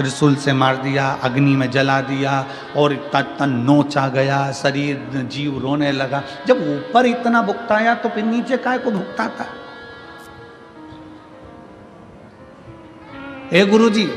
त्रिशूल से मार दिया, अग्नि में जला दिया और तन नोच आ गया, शरीर जीव रोने लगा। जब ऊपर इतना भुगताया तो फिर नीचे काय को भुगताता? हे गुरुजी,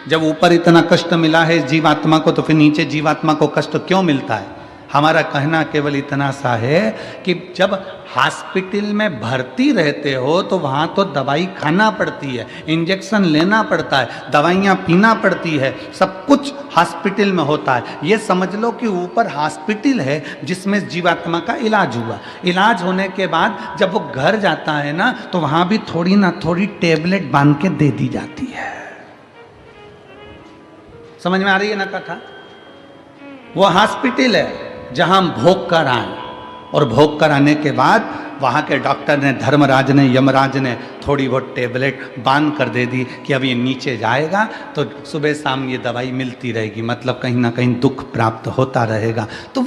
जब ऊपर इतना कष्ट मिला है जीवात्मा को तो फिर नीचे जीवात्मा को कष्ट क्यों मिलता है? हमारा कहना केवल इतना सा है कि जब हॉस्पिटल में भर्ती रहते हो तो वहाँ तो दवाई खाना पड़ती है, इंजेक्शन लेना पड़ता है, दवाइयाँ पीना पड़ती है, सब कुछ हॉस्पिटल में होता है। ये समझ लो कि ऊपर हॉस्पिटल है जिसमें जीवात्मा का इलाज हुआ। इलाज होने के बाद जब वो घर जाता है ना तो वहाँ भी थोड़ी ना थोड़ी टेबलेट बांध के दे दी जाती है। समझ में आ रही है ना कथा? वो हॉस्पिटल है जहां हम भोग कर आए और भोग कर आने के बाद वहाँ के डॉक्टर ने, धर्मराज ने, यमराज ने थोड़ी बहुत टेबलेट बांध कर दे दी कि अब ये नीचे जाएगा तो सुबह शाम ये दवाई मिलती रहेगी, मतलब कहीं ना कहीं दुख प्राप्त होता रहेगा। तो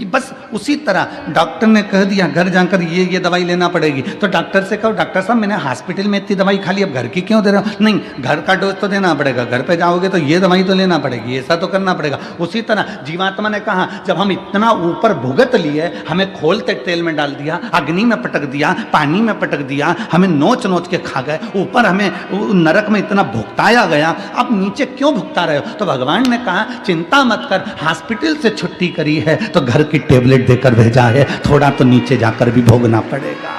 बस उसी तरह डॉक्टर ने कह दिया घर जाकर ये दवाई लेना पड़ेगी, तो डॉक्टर से कहो डॉक्टर साहब मैंने हॉस्पिटल में इतनी दवाई खा ली, अब घर की क्यों दे रहा हूँ? नहीं, घर का डोज तो देना पड़ेगा, घर पर जाओगे तो ये दवाई तो लेना पड़ेगी, ऐसा तो करना पड़ेगा। उसी तरह जीवात्मा ने कहा जब हम इतना ऊपर भुगत लिए, हमें खोलते तेल में डाल दिया, अग्नि में पटक दिया, पानी में पटक दिया, हमें नोच नोच के खा गए, ऊपर हमें नरक में इतना भुगताया गया, अब नीचे क्यों भुगता रहे हो? तो भगवान ने कहा चिंता मत कर, हॉस्पिटल से छुट्टी करी है तो घर की टेबलेट देकर भेजा है, थोड़ा तो नीचे जाकर भी भोगना पड़ेगा।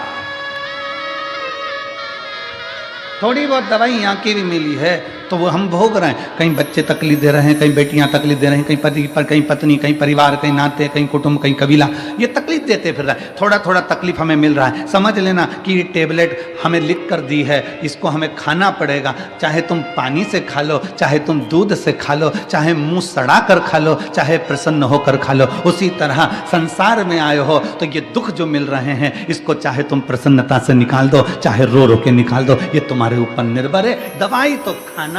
थोड़ी बहुत दवाई यहाँ की भी मिली है तो वो हम भोग रहे हैं। कहीं बच्चे तकलीफ दे रहे हैं, कहीं बेटियां तकलीफ दे रही हैं, कहीं पति पर, कहीं पत्नी, कहीं परिवार, कहीं नाते, कहीं कुटुंब, कहीं कबीला, ये तकलीफ देते फिर रहा है। थोड़ा थोड़ा तकलीफ हमें मिल रहा है। समझ लेना कि ये टेबलेट हमें लिख कर दी है, इसको हमें खाना पड़ेगा। चाहे तुम पानी से खा लो, चाहे तुम दूध से खा लो, चाहे मुंह सड़ा कर खा लो, चाहे प्रसन्न होकर खा लो। उसी तरह संसार में आए हो तो ये दुख जो मिल रहे हैं इसको चाहे तुम प्रसन्नता से निकाल दो, चाहे रो रो के निकाल दो, ये तुम्हारे ऊपर निर्भर है। दवाई तो खाना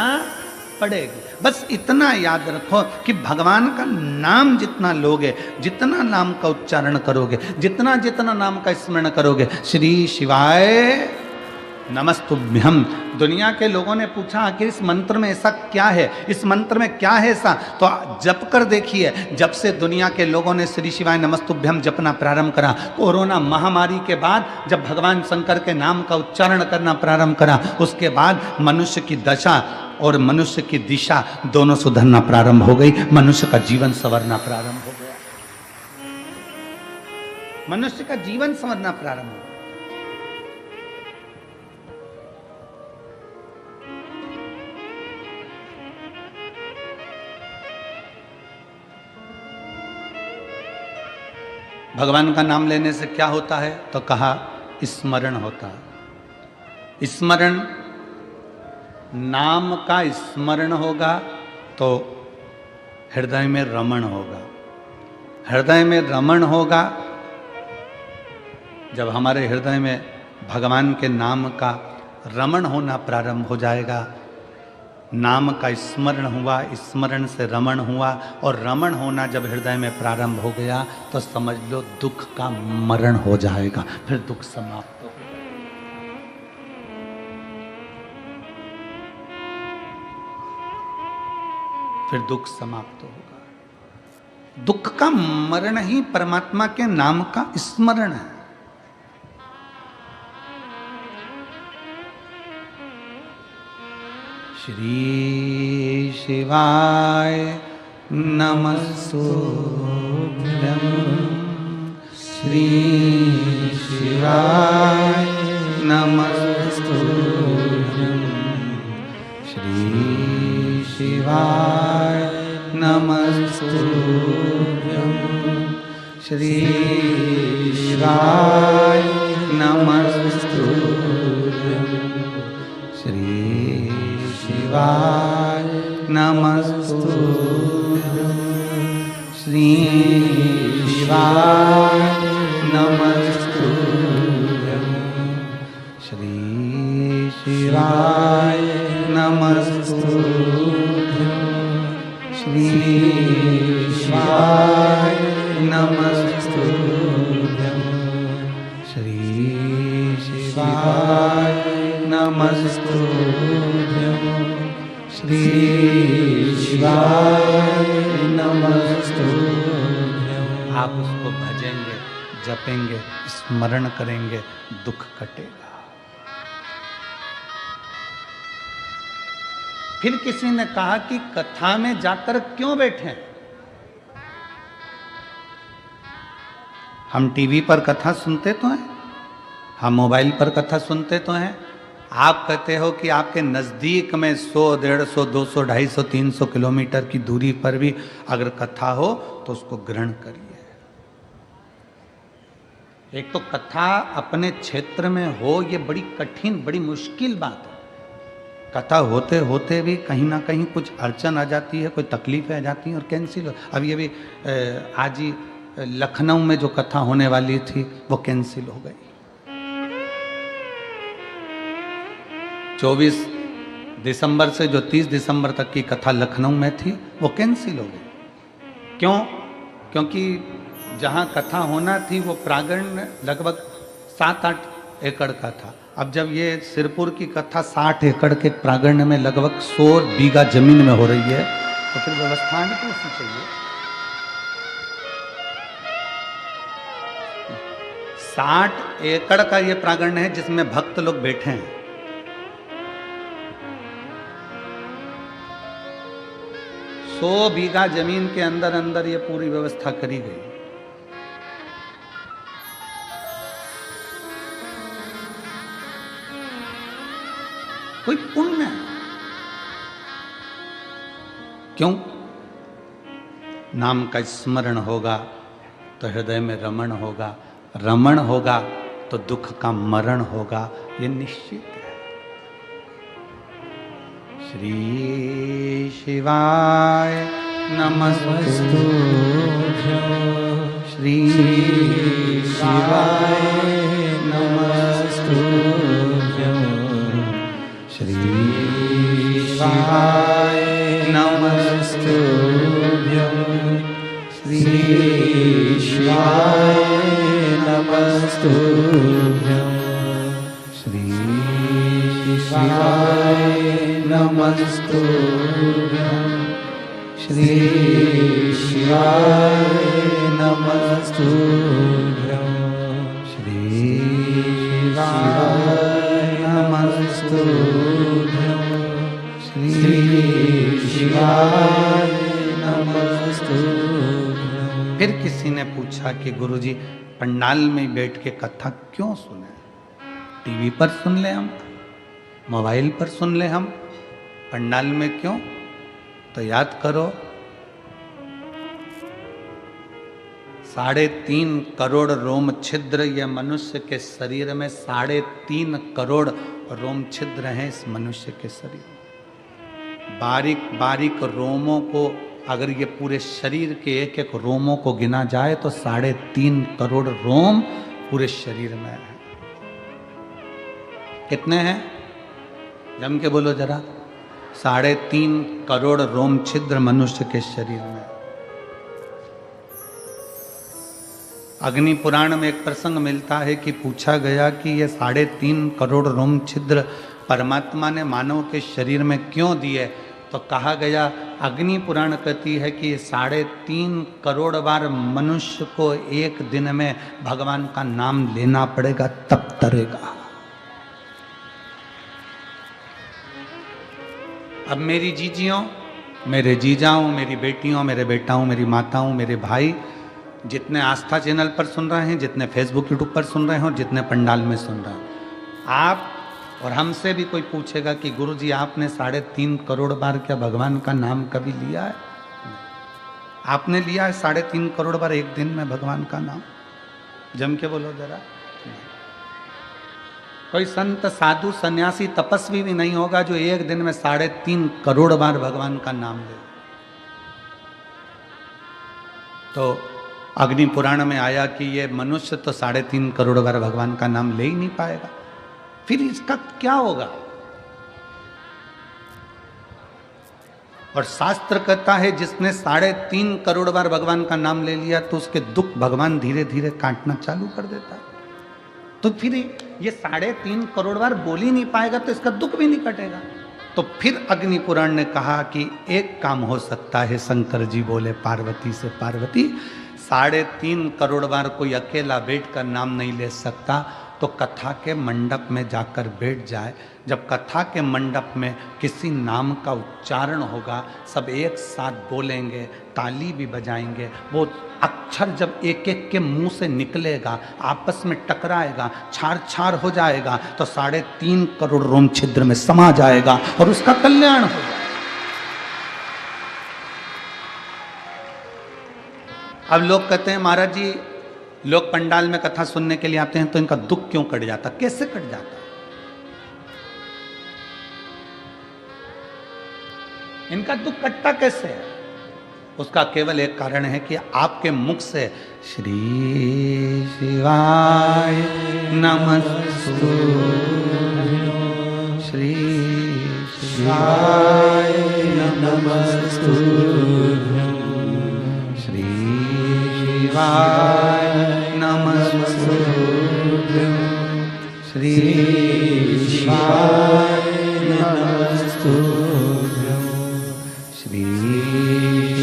पड़ेगी। बस इतना याद रखो कि भगवान का नाम जितना लोगे, जितना नाम का उच्चारण करोगे, जितना जितना नाम का स्मरण करोगे, श्री शिवाय नमस्तुभ्यम। दुनिया के लोगों ने पूछा आखिर इस मंत्र में ऐसा क्या है, इस मंत्र में क्या है ऐसा? तो जप कर देखिए। जब से दुनिया के लोगों ने श्री शिवाय नमस्तुभ्यम जपना प्रारंभ करा, कोरोना महामारी के बाद जब भगवान शंकर के नाम का उच्चारण करना प्रारंभ करा, उसके बाद मनुष्य की दशा और मनुष्य की दिशा दोनों सुधरना प्रारंभ हो गई। मनुष्य का जीवन संवरना प्रारंभ हो गया। मनुष्य का जीवन संवरना प्रारंभ हो गया। भगवान का नाम लेने से क्या होता है? तो कहा स्मरण होता है। स्मरण, नाम का स्मरण होगा तो हृदय में रमण होगा। हृदय में रमण होगा जब हमारे हृदय में भगवान के नाम का रमण होना प्रारंभ हो जाएगा। नाम का स्मरण हुआ, स्मरण से रमण हुआ, और रमण होना जब हृदय में प्रारंभ हो गया तो समझ लो दुख का मरण हो जाएगा, फिर दुख समाप्त हो गया। फिर दुख समाप्त होगा। दुख का मरण ही परमात्मा के नाम का स्मरण है। श्री शिवाय नमस्तुभ्यं, श्री शिवाय नमस्तुभ्यं, श्री शिवाय नमस्तुभ्यं, श्री शिवाय नमस्तुभ्यं, श्री शिवाय नमस्तुभ्यं, श्री शिवाय नमस्तुभ्यं, श्री शिवाय नमस्तुभ्यं, श्री शिवाय नमस्तुभ्यं, श्री शिवाय नमस्तुभ्यं, श्री शिवाय नमस्तुभ्यं। आप उसको भजेंगे, जपेंगे, स्मरण करेंगे, दुख कटेगा। फिर किसी ने कहा कि कथा में जाकर क्यों बैठे? हम टीवी पर कथा सुनते तो हैं, हम मोबाइल पर कथा सुनते तो हैं। आप कहते हो कि आपके नज़दीक में 100, 150, 200, 250, 300 किलोमीटर की दूरी पर भी अगर कथा हो तो उसको ग्रहण करिए। एक तो कथा अपने क्षेत्र में हो, ये बड़ी कठिन, बड़ी मुश्किल बात है। कथा होते होते भी कहीं ना कहीं कुछ अड़चन आ जाती है, कोई तकलीफें आ जाती हैं और कैंसिल हो। अभी अभी आज ही लखनऊ में जो कथा होने वाली थी वो कैंसिल हो गई। 24 दिसंबर से जो 30 दिसंबर तक की कथा लखनऊ में थी वो कैंसिल हो गई। क्यों? क्योंकि जहाँ कथा होना थी वो प्रांगण लगभग 7-8 एकड़ का था। अब जब ये सिरपुर की कथा 60 एकड़ के प्रांगण में लगभग 100 बीघा जमीन में हो रही है, तो फिर व्यवस्था भी तो उसकी चाहिए। 60 एकड़ का ये प्रांगण है जिसमें भक्त लोग बैठे हैं। सौ बीघा जमीन के अंदर अंदर ये पूरी व्यवस्था करी गई। कोई पुण्य है। क्यों? नाम का स्मरण होगा तो हृदय में रमण होगा, रमण होगा तो दुख का मरण होगा, ये निश्चित है। श्री शिवाय नमस्तुभ्यं। श्री शिवाय नमस्तुभ्यं। श्री शिवाय नमस्तुभ्यं। श्री शिवाय नमस्तुभ्यं। श्री शिवाय नमस्तुभ्यं। श्री शिवाय नमस्तुभ्यं। श्री शिवाय नमस्तुभ्यं। श्री शिवाय नमस्तुभ्यं। फिर किसी ने पूछा कि गुरुजी पंडाल में बैठ के कथा क्यों सुने? टीवी पर सुन ले हम, मोबाइल पर सुन ले हम, पंडाल में क्यों? तो याद करो 3.5 करोड़ रोम छिद्र ये मनुष्य के शरीर में 3.5 करोड़ रोम छिद्र हैं इस मनुष्य के शरीर में। बारीक बारीक रोमों को अगर ये पूरे शरीर के एक एक रोमों को गिना जाए तो 3.5 करोड़ रोम पूरे शरीर में है। कितने हैं? जम के बोलो जरा। 3.5 करोड़ रोम छिद्र मनुष्य के शरीर में। अग्नि पुराण में एक प्रसंग मिलता है कि पूछा गया कि ये 3.5 करोड़ रोम छिद्र परमात्मा ने मानव के शरीर में क्यों दिए? तो कहा गया, अग्नि पुराण कहती है कि 3.5 करोड़ बार मनुष्य को एक दिन में भगवान का नाम लेना पड़ेगा तब तरेगा। अब मेरी जीजियों, मेरे जीजाओं, मेरी बेटियों, मेरे बेटाओं, मेरी माताओं, मेरे भाई, जितने आस्था चैनल पर सुन रहे हैं, जितने फेसबुक यूट्यूब पर सुन रहे हैं और जितने पंडाल में सुन रहे हैं, आप और हमसे भी कोई पूछेगा कि गुरुजी आपने 3.5 करोड़ बार क्या भगवान का नाम कभी लिया है? आपने लिया है 3.5 करोड़ बार एक दिन में भगवान का नाम? जम के बोलो जरा। कोई संत, साधु, सन्यासी, तपस्वी भी नहीं होगा जो एक दिन में 3.5 करोड़ बार भगवान का नाम ले। तो अग्नि पुराण में आया कि ये मनुष्य तो 3.5 करोड़ बार भगवान का नाम ले ही नहीं पाएगा, फिर इसका क्या होगा? और शास्त्र कहता है जिसने 3.5 करोड़ बार भगवान का नाम ले लिया तो उसके दुख भगवान धीरे धीरे काटना चालू कर देता है। तो फिर ये 3.5 करोड़ बार बोल ही नहीं पाएगा तो इसका दुख भी नहीं कटेगा। तो तो फिर अग्नि पुराण ने कहा कि एक काम हो सकता है। शंकर जी बोले पार्वती से, पार्वती 3.5 करोड़ बार कोई अकेला बैठकर नाम नहीं ले सकता, तो कथा के मंडप में जाकर बैठ जाए। जब कथा के मंडप में किसी नाम का उच्चारण होगा, सब एक साथ बोलेंगे, ताली भी बजाएंगे, वो अक्षर जब एक एक के मुंह से निकलेगा, आपस में टकराएगा, छार छार हो जाएगा, तो 3.5 करोड़ रोम छिद्र में समा जाएगा और उसका कल्याण हो जाएगा। अब लोग कहते हैं महाराज जी, लोग पंडाल में कथा सुनने के लिए आते हैं तो इनका दुख क्यों कट जाता? कैसे कट जाता? इनका दुख कटता कैसे है? उसका केवल एक कारण है कि आपके मुख से श्री शिवाय नमस्तु, श्री शिवाय नमस्तु, श्री शिवाय नमस्तु, श्री शिवाय नमस्तु, श्री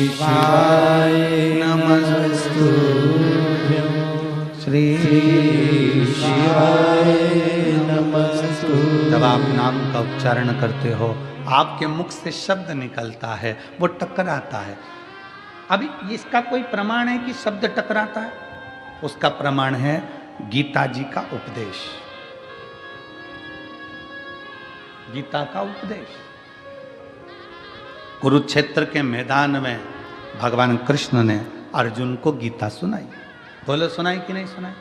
शिवाय नमस्तु, श्री शिवाय नमस्तु। जब आप नाम का उच्चारण करते हो, आपके मुख से शब्द निकलता है, वो टकराता है। अभी इसका कोई प्रमाण है कि शब्द टकराता है? उसका प्रमाण है गीता जी का उपदेश, गीता का उपदेश। कुरुक्षेत्र के मैदान में भगवान कृष्ण ने अर्जुन को गीता सुनाई। बोलो सुनाई कि नहीं सुनाई?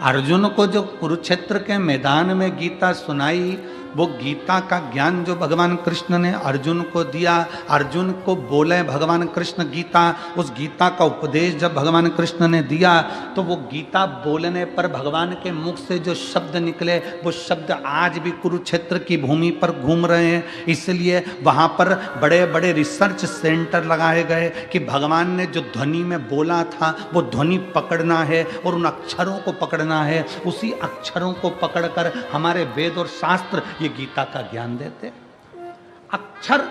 अर्जुन को जो कुरुक्षेत्र के मैदान में गीता सुनाई, वो गीता का ज्ञान जो भगवान कृष्ण ने अर्जुन को दिया, अर्जुन को बोले भगवान कृष्ण गीता, उस गीता का उपदेश जब भगवान कृष्ण ने दिया, तो वो गीता बोलने पर भगवान के मुख से जो शब्द निकले, वो शब्द आज भी कुरुक्षेत्र की भूमि पर घूम रहे हैं। इसलिए वहाँ पर बड़े बड़े रिसर्च सेंटर लगाए गए कि भगवान ने जो ध्वनि में बोला था, वो ध्वनि पकड़ना है और उन अक्षरों को पकड़ना है। उसी अक्षरों को पकड़कर हमारे वेद और शास्त्र ये गीता का ज्ञान देते। अक्षर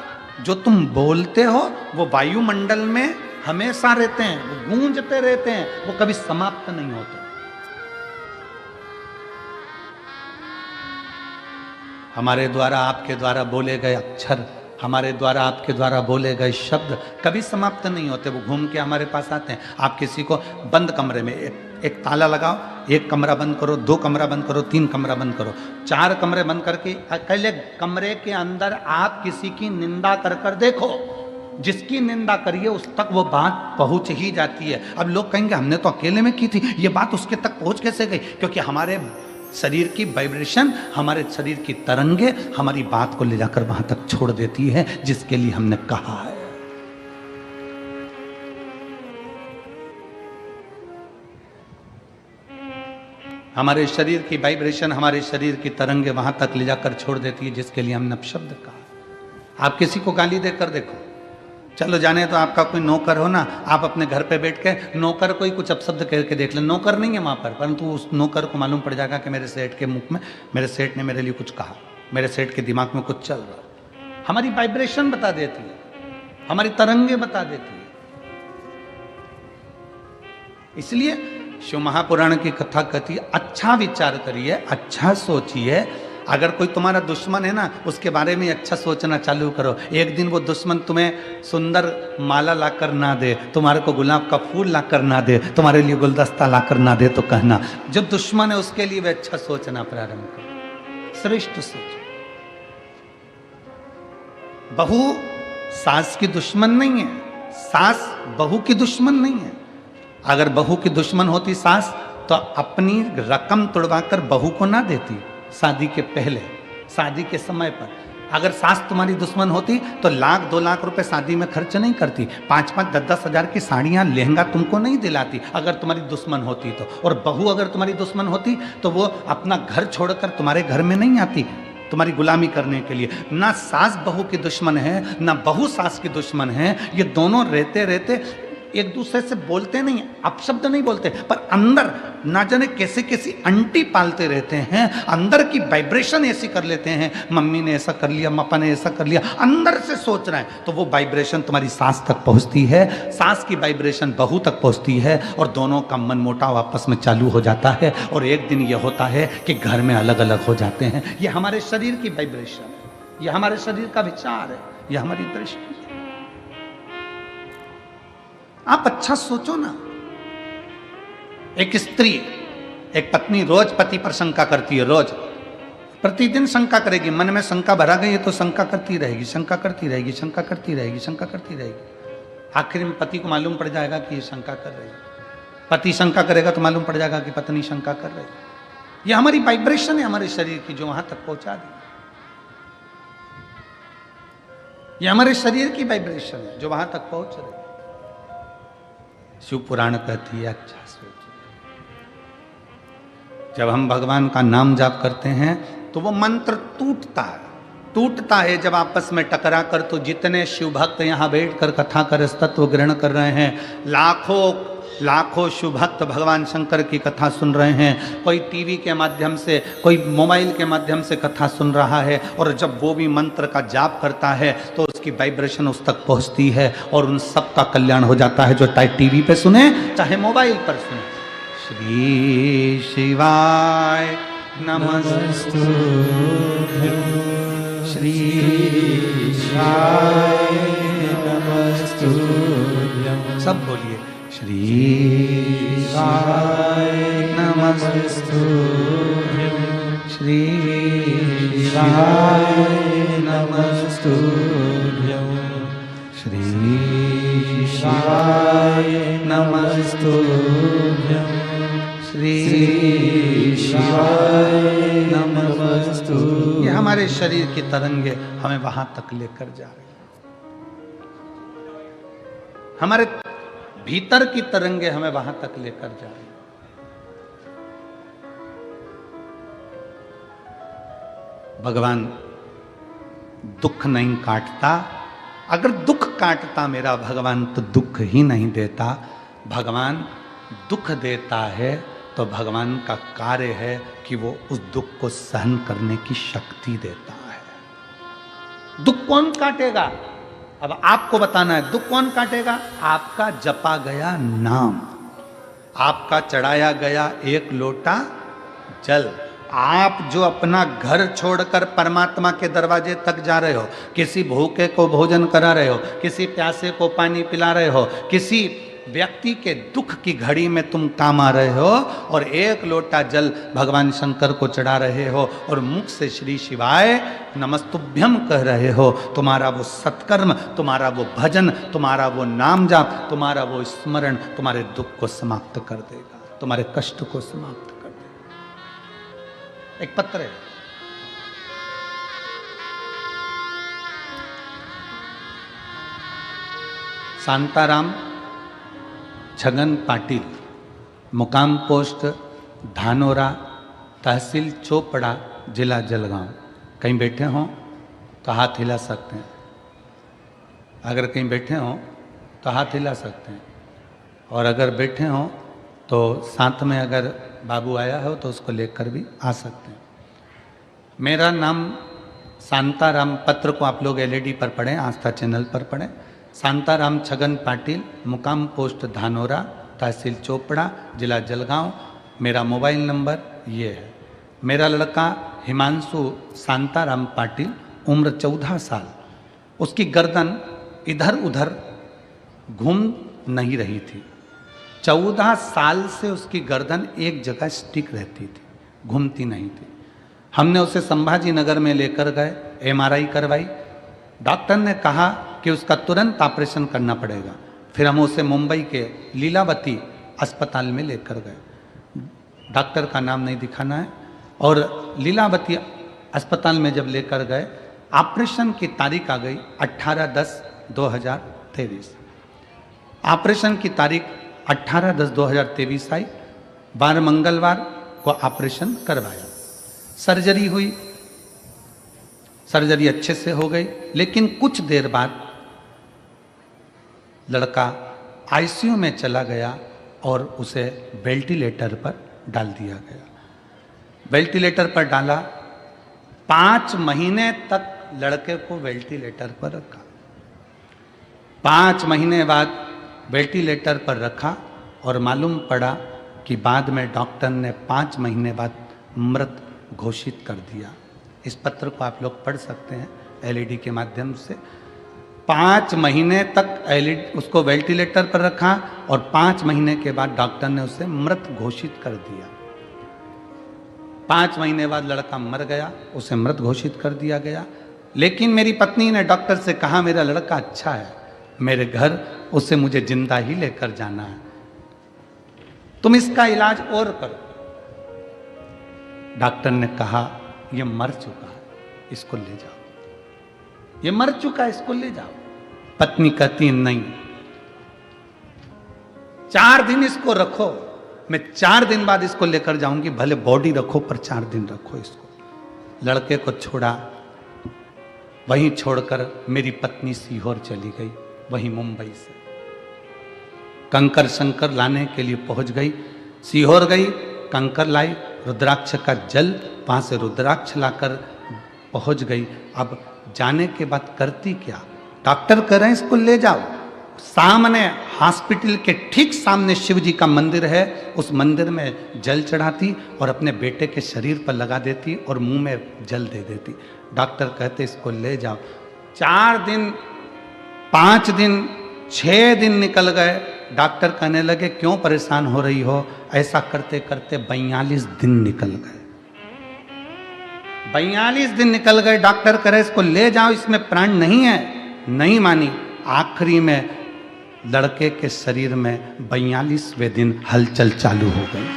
जो तुम बोलते हो वो वायुमंडल में हमेशा रहते हैं, वो गूंजते रहते हैं, वो कभी समाप्त नहीं होते। हमारे द्वारा आपके द्वारा बोले गए अक्षर, हमारे द्वारा आपके द्वारा बोले गए शब्द कभी समाप्त नहीं होते, वो घूम के हमारे पास आते हैं। आप किसी को बंद कमरे में एक ताला लगाओ, 1 कमरा बंद करो, 2 कमरा बंद करो, 3 कमरा बंद करो, 4 कमरे बंद करके अकेले कमरे के अंदर आप किसी की निंदा कर कर देखो, जिसकी निंदा करिए उस तक वो बात पहुंच ही जाती है। अब लोग कहेंगे हमने तो अकेले में की थी, ये बात उसके तक पहुंच कैसे गई? क्योंकि हमारे शरीर की वाइब्रेशन, हमारे शरीर की तरंगे हमारी बात को ले जाकर वहां तक छोड़ देती है जिसके लिए हमने कहा है। हमारे शरीर की वाइब्रेशन, हमारे शरीर की तरंगे वहां तक ले जाकर छोड़ देती है जिसके लिए हमने शब्द कहा। आप किसी को गाली देकर देखो, चलो जाने तो आपका कोई नौकर हो ना, आप अपने घर पे बैठ के नौकर को ही कुछ अपशब्द कह के देख ले, नौकर नहीं है वहां पर, परंतु उस नौकर को मालूम पड़ जाएगा कि मेरे सेठ के मुख में, मेरे सेठ ने मेरे लिए कुछ कहा, मेरे सेठ के दिमाग में कुछ चल रहा। हमारी वाइब्रेशन बता देती है, हमारी तरंगे बता देती है। इसलिए शिव महापुराण की कथा कहती है, अच्छा विचार करिए, अच्छा सोचिए। अगर कोई तुम्हारा दुश्मन है ना, उसके बारे में अच्छा सोचना चालू करो। एक दिन वो दुश्मन तुम्हें सुंदर माला लाकर ना दे, तुम्हारे को गुलाब का फूल लाकर ना दे, तुम्हारे लिए गुलदस्ता लाकर ना दे, तो कहना जो दुश्मन है उसके लिए भी अच्छा सोचना प्रारंभ करो, श्रेष्ठ सोचो। बहू सास की दुश्मन नहीं है, सास बहू की दुश्मन नहीं है। अगर बहू की दुश्मन होती सास, तो अपनी रकम तुड़वाकर बहू को ना देती शादी के पहले, शादी के समय पर। अगर सास तुम्हारी दुश्मन होती तो 1-2 लाख रुपए शादी में खर्च नहीं करती, 5-5, 10-10 हजार की साड़ियाँ, लहंगा तुमको नहीं दिलाती अगर तुम्हारी दुश्मन होती तो। और बहू अगर तुम्हारी दुश्मन होती तो वो अपना घर छोड़कर तुम्हारे घर में नहीं आती तुम्हारी गुलामी करने के लिए। ना सास बहू की दुश्मन है, ना बहू सास की दुश्मन है। ये दोनों रहते रहते एक दूसरे से बोलते नहीं, अपशब्द नहीं बोलते, पर अंदर ना जाने कैसे कैसी अंटी पालते रहते हैं, अंदर की वाइब्रेशन ऐसी कर लेते हैं, मम्मी ने ऐसा कर लिया, पापा ने ऐसा कर लिया, अंदर से सोच रहे हैं, तो वो वाइब्रेशन तुम्हारी सांस तक पहुंचती है, सांस की वाइब्रेशन बहू तक पहुंचती है, और दोनों का मन मोटाव आपस में चालू हो जाता है, और एक दिन ये होता है कि घर में अलग अलग हो जाते हैं। ये हमारे शरीर की वाइब्रेशन है, ये हमारे शरीर का विचार है, ये हमारी दृष्टि। आप अच्छा सोचो ना, एक स्त्री, एक पत्नी रोज पति पर शंका करती है, रोज प्रतिदिन शंका करेगी, मन में शंका भरा गई है तो शंका करती रहेगी, शंका करती रहेगी, शंका करती रहेगी, शंका करती रहेगी। आखिर में पति को मालूम पड़ जाएगा कि ये शंका कर रही है, पति शंका करेगा तो मालूम पड़ जाएगा कि पत्नी शंका कर रही है। ये हमारी वाइब्रेशन है हमारे शरीर की, जो वहां तक पहुंचा दी। ये हमारे शरीर की वाइब्रेशन है जो वहां तक पहुंच रही है। शिव पुराण कहती है, अच्छा सोचो, जब हम भगवान का नाम जाप करते हैं तो वो मंत्र टूटता है जब आपस में टकरा कर। तो जितने शिव भक्त यहाँ बैठ कर कथा कर तत्व ग्रहण कर रहे हैं, लाखों शिव भक्त भगवान शंकर की कथा सुन रहे हैं, कोई टीवी के माध्यम से, कोई मोबाइल के माध्यम से कथा सुन रहा है, और जब वो भी मंत्र का जाप करता है तो उसकी वाइब्रेशन उस तक पहुंचती है और उन सब का कल्याण हो जाता है, जो चाहे टीवी पे सुने चाहे मोबाइल पर सुने। श्री शिवाय नमस्तु, श्री शिवाय नमस्तु, सब बोलिए, श्री शिवाय नमस्तु, श्री शिवाय नमस्तु, श्री शिवाय नमस्तु, श्री शिवाय नमस्तु। ये हमारे शरीर की तरंगे हमें वहां तक लेकर जा रही है, हमारे भीतर की तरंगे हमें वहां तक लेकर जा रही है। भगवान दुख नहीं काटता, अगर दुख काटता मेरा भगवान तो दुख ही नहीं देता। भगवान दुख देता है तो भगवान का कार्य है कि वो उस दुख को सहन करने की शक्ति देता है। दुख कौन काटेगा? अब आपको बताना है, दुख कौन काटेगा? आपका जपा गया नाम, आपका चढ़ाया गया एक लोटा जल। आप जो अपना घर छोड़कर परमात्मा के दरवाजे तक जा रहे हो, किसी भूखे को भोजन करा रहे हो, किसी प्यासे को पानी पिला रहे हो, किसी व्यक्ति के दुख की घड़ी में तुम काम आ रहे हो, और एक लोटा जल भगवान शंकर को चढ़ा रहे हो और मुख से श्री शिवाय नमस्तुभ्यम कह रहे हो, तुम्हारा वो सत्कर्म, तुम्हारा वो भजन, तुम्हारा वो नाम जाप, तुम्हारा वो स्मरण तुम्हारे दुख को समाप्त कर देगा, तुम्हारे कष्ट को समाप्त कर देगा। एक पत्र है, शांताराम छगन पाटिल, मुकाम पोस्ट धानोरा, तहसील चोपड़ा, जिला जलगांव। कहीं बैठे हों तो हाथ हिला सकते हैं, अगर कहीं बैठे हों तो हाथ हिला सकते हैं, और अगर बैठे हों तो साथ में अगर बाबू आया हो तो उसको लेकर भी आ सकते हैं। मेरा नाम शांताराम, पत्र को आप लोग LED पर पढ़ें, आस्था चैनल पर पढ़ें। शांताराम छगन पाटिल, मुकाम पोस्ट धानोरा, तहसील चोपड़ा, जिला जलगांव। मेरा मोबाइल नंबर ये है। मेरा लड़का हिमांशु शांताराम पाटिल, उम्र 14 साल। उसकी गर्दन इधर उधर घूम नहीं रही थी, 14 साल से उसकी गर्दन एक जगह स्टिक रहती थी, घूमती नहीं थी। हमने उसे संभाजी नगर में लेकर गए, MRI करवाई। डॉक्टर ने कहा कि उसका तुरंत ऑपरेशन करना पड़ेगा। फिर हम उसे मुंबई के लीलावती अस्पताल में लेकर गए। डॉक्टर का नाम नहीं दिखाना है। और लीलावती अस्पताल में जब लेकर गए, ऑपरेशन की तारीख आ गई 18/10/2023। ऑपरेशन की तारीख 18/10/2023 आई। 12 मंगलवार को ऑपरेशन करवाया, सर्जरी हुई, सर्जरी अच्छे से हो गई। लेकिन कुछ देर बाद लड़का आईसीयू में चला गया और उसे वेंटिलेटर पर डाल दिया गया। वेंटिलेटर पर डाला, 5 महीने तक लड़के को वेंटिलेटर पर रखा। 5 महीने बाद वेंटिलेटर पर रखा और मालूम पड़ा कि बाद में डॉक्टर ने 5 महीने बाद मृत घोषित कर दिया। इस पत्र को आप लोग पढ़ सकते हैं एलईडी के माध्यम से। 5 महीने तक एलईडी उसको वेंटिलेटर पर रखा और 5 महीने के बाद डॉक्टर ने उसे मृत घोषित कर दिया। 5 महीने बाद लड़का मर गया, उसे मृत घोषित कर दिया गया। लेकिन मेरी पत्नी ने डॉक्टर से कहा मेरा लड़का अच्छा है, मेरे घर उसे मुझे जिंदा ही लेकर जाना है, तुम इसका इलाज और करो। डॉक्टर ने कहा यह मर चुका है, इसको ले जाओ, ये मर चुका है, इसको ले जाओ। पत्नी कहती नहीं, 4 दिन इसको रखो, मैं 4 दिन बाद इसको लेकर जाऊंगी, भले बॉडी रखो पर 4 दिन रखो इसको। लड़के को छोड़ा, वहीं छोड़कर मेरी पत्नी सीहोर चली गई, वहीं मुंबई से कंकर शंकर लाने के लिए पहुंच गई। सीहोर गई, कंकर लाई, रुद्राक्ष का जल, वहां से रुद्राक्ष लाकर पहुंच गई। अब जाने के बाद करती क्या, डॉक्टर कह रहे हैं इसको ले जाओ। सामने हॉस्पिटल के ठीक सामने शिव जी का मंदिर है, उस मंदिर में जल चढ़ाती और अपने बेटे के शरीर पर लगा देती और मुंह में जल दे देती। डॉक्टर कहते इसको ले जाओ। 4 दिन, 5 दिन, 6 दिन निकल गए। डॉक्टर कहने लगे क्यों परेशान हो रही हो। ऐसा करते करते 42 दिन निकल गए। 42 दिन निकल गए। डॉक्टर कह रहे इसको ले जाओ, इसमें प्राण नहीं है। नहीं मानी। आखिरी में लड़के के शरीर में 42वें दिन हलचल चालू हो गई।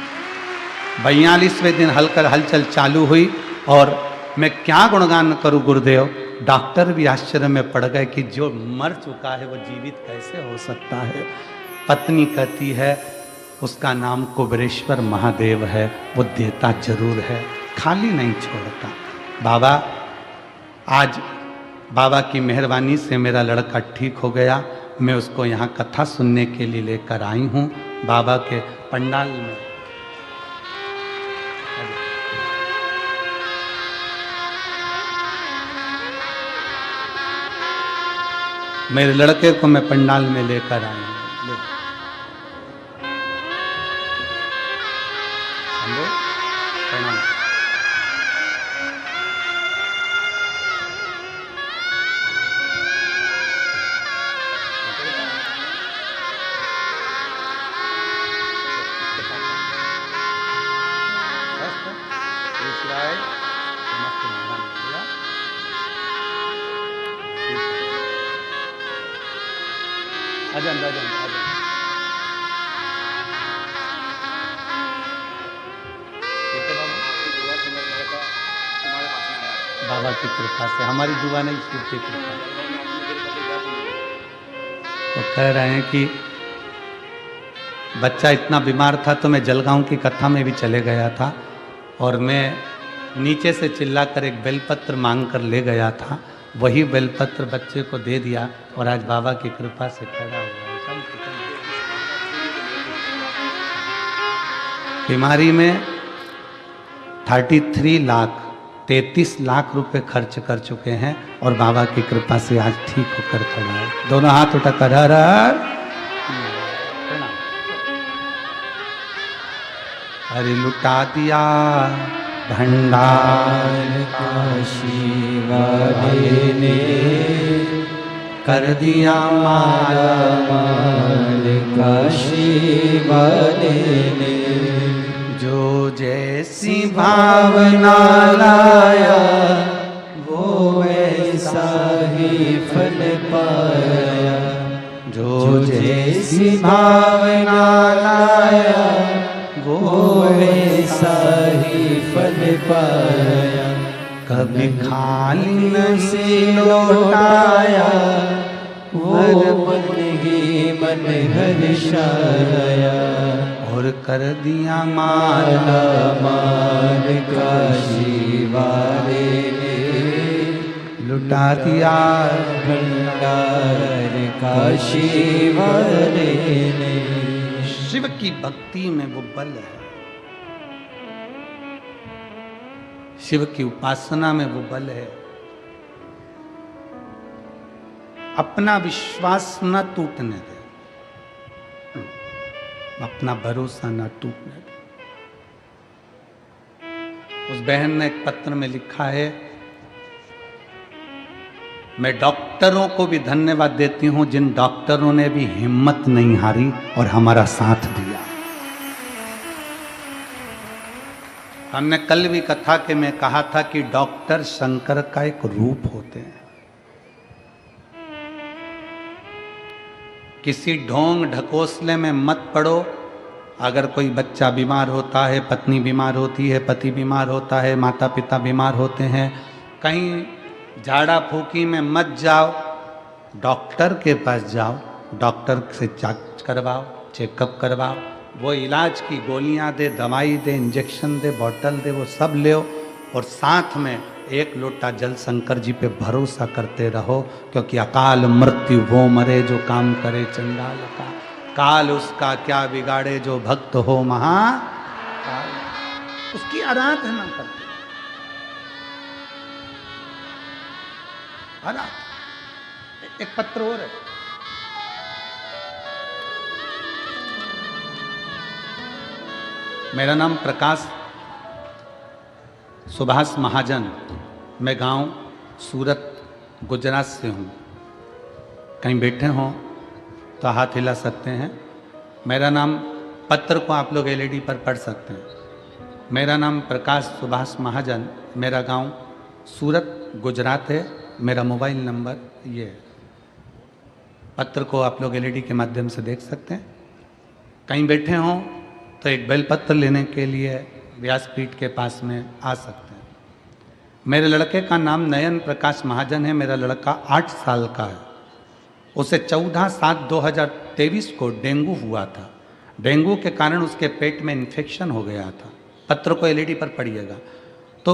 42वें दिन हलचल चालू हुई और मैं क्या गुणगान करूं गुरुदेव। डॉक्टर भी आश्चर्य में पड़ गए कि जो मर चुका है वो जीवित कैसे हो सकता है। पत्नी कहती है उसका नाम कुबेरेश्वर महादेव है, वो देता जरूर है, खाली नहीं छोड़ता। बाबा, आज बाबा की मेहरबानी से मेरा लड़का ठीक हो गया। मैं उसको यहाँ कथा सुनने के लिए लेकर आई हूँ बाबा के पंडाल में। मेरे लड़के को मैं पंडाल में लेकर आई हूँ। बाबा की कृपा से, हमारी दुआ नहीं, शिव की कृपा। तो कह रहे हैं कि बच्चा इतना बीमार था तो मैं जलगांव की कथा में भी चले गया था और मैं नीचे से चिल्लाकर एक बेलपत्र मांग कर ले गया था। वही बेलपत्र बच्चे को दे दिया और आज बाबा की कृपा से खड़ा हुआ है। बीमारी में 33 लाख रुपए खर्च कर चुके हैं और बाबा की कृपा से आज ठीक होकर खड़ा है। दोनों हाथ उठाकर हर हर अरे लुटा दिया भंडार काशी वाले ने, कर दिया माला माल काशी वाले ने। जो जैसी भावना लाया वो वैसा ही फल पाया। जो जैसी भावना लाया वो वैसा ही फल पाया। कभी खाली नहीं लौटाया वो मन ही मन हर्षाया। और कर दिया माला माल काशी वाले ने, लुटा दिया भंडार काशी वाले ने। शिव की भक्ति में वो बल है, शिव की उपासना में वो बल है। अपना विश्वास न टूटने दे, अपना भरोसा न टूटने दे। उस बहन ने एक पत्र में लिखा है, मैं डॉक्टरों को भी धन्यवाद देती हूं जिन डॉक्टरों ने भी हिम्मत नहीं हारी और हमारा साथ दिया। हमने कल भी कथा के में कहा था कि डॉक्टर शंकर का एक रूप होते हैं। किसी ढोंग ढकोसले में मत पड़ो। अगर कोई बच्चा बीमार होता है, पत्नी बीमार होती है, पति बीमार होता है, माता पिता बीमार होते हैं, कहीं झाड़ा फूकी में मत जाओ, डॉक्टर के पास जाओ, डॉक्टर से जांच करवाओ, चेकअप करवाओ, वो इलाज की गोलियां दे, दवाई दे, इंजेक्शन दे, बोतल दे, वो सब ले और साथ में एक लोटा जल शंकर जी पे भरोसा करते रहो, क्योंकि अकाल मृत्यु वो मरे जो काम करे चंडाल का, काल उसका क्या बिगाड़े जो भक्त हो महाकाल। उसकी आराधना करते ना। एक पत्र और है, मेरा नाम प्रकाश सुभाष महाजन, मैं गांव सूरत गुजरात से हूँ। कहीं बैठे हों तो हाथ हिला सकते हैं। मेरा नाम, पत्र को आप लोग एलईडी पर पढ़ सकते हैं। मेरा नाम प्रकाश सुभाष महाजन, मेरा गांव सूरत गुजरात है, मेरा मोबाइल नंबर ये है। पत्र को आप लोग एलईडी के माध्यम से देख सकते हैं। कहीं बैठे हों तो एक बेलपत्र लेने के लिए व्यासपीठ के पास में आ सकते हैं। मेरे लड़के का नाम नयन प्रकाश महाजन है। मेरा लड़का 8 साल का है। उसे 14/7/2023 को डेंगू हुआ था। डेंगू के कारण उसके पेट में इन्फेक्शन हो गया था। पत्र को एलईडी पर पढ़िएगा। तो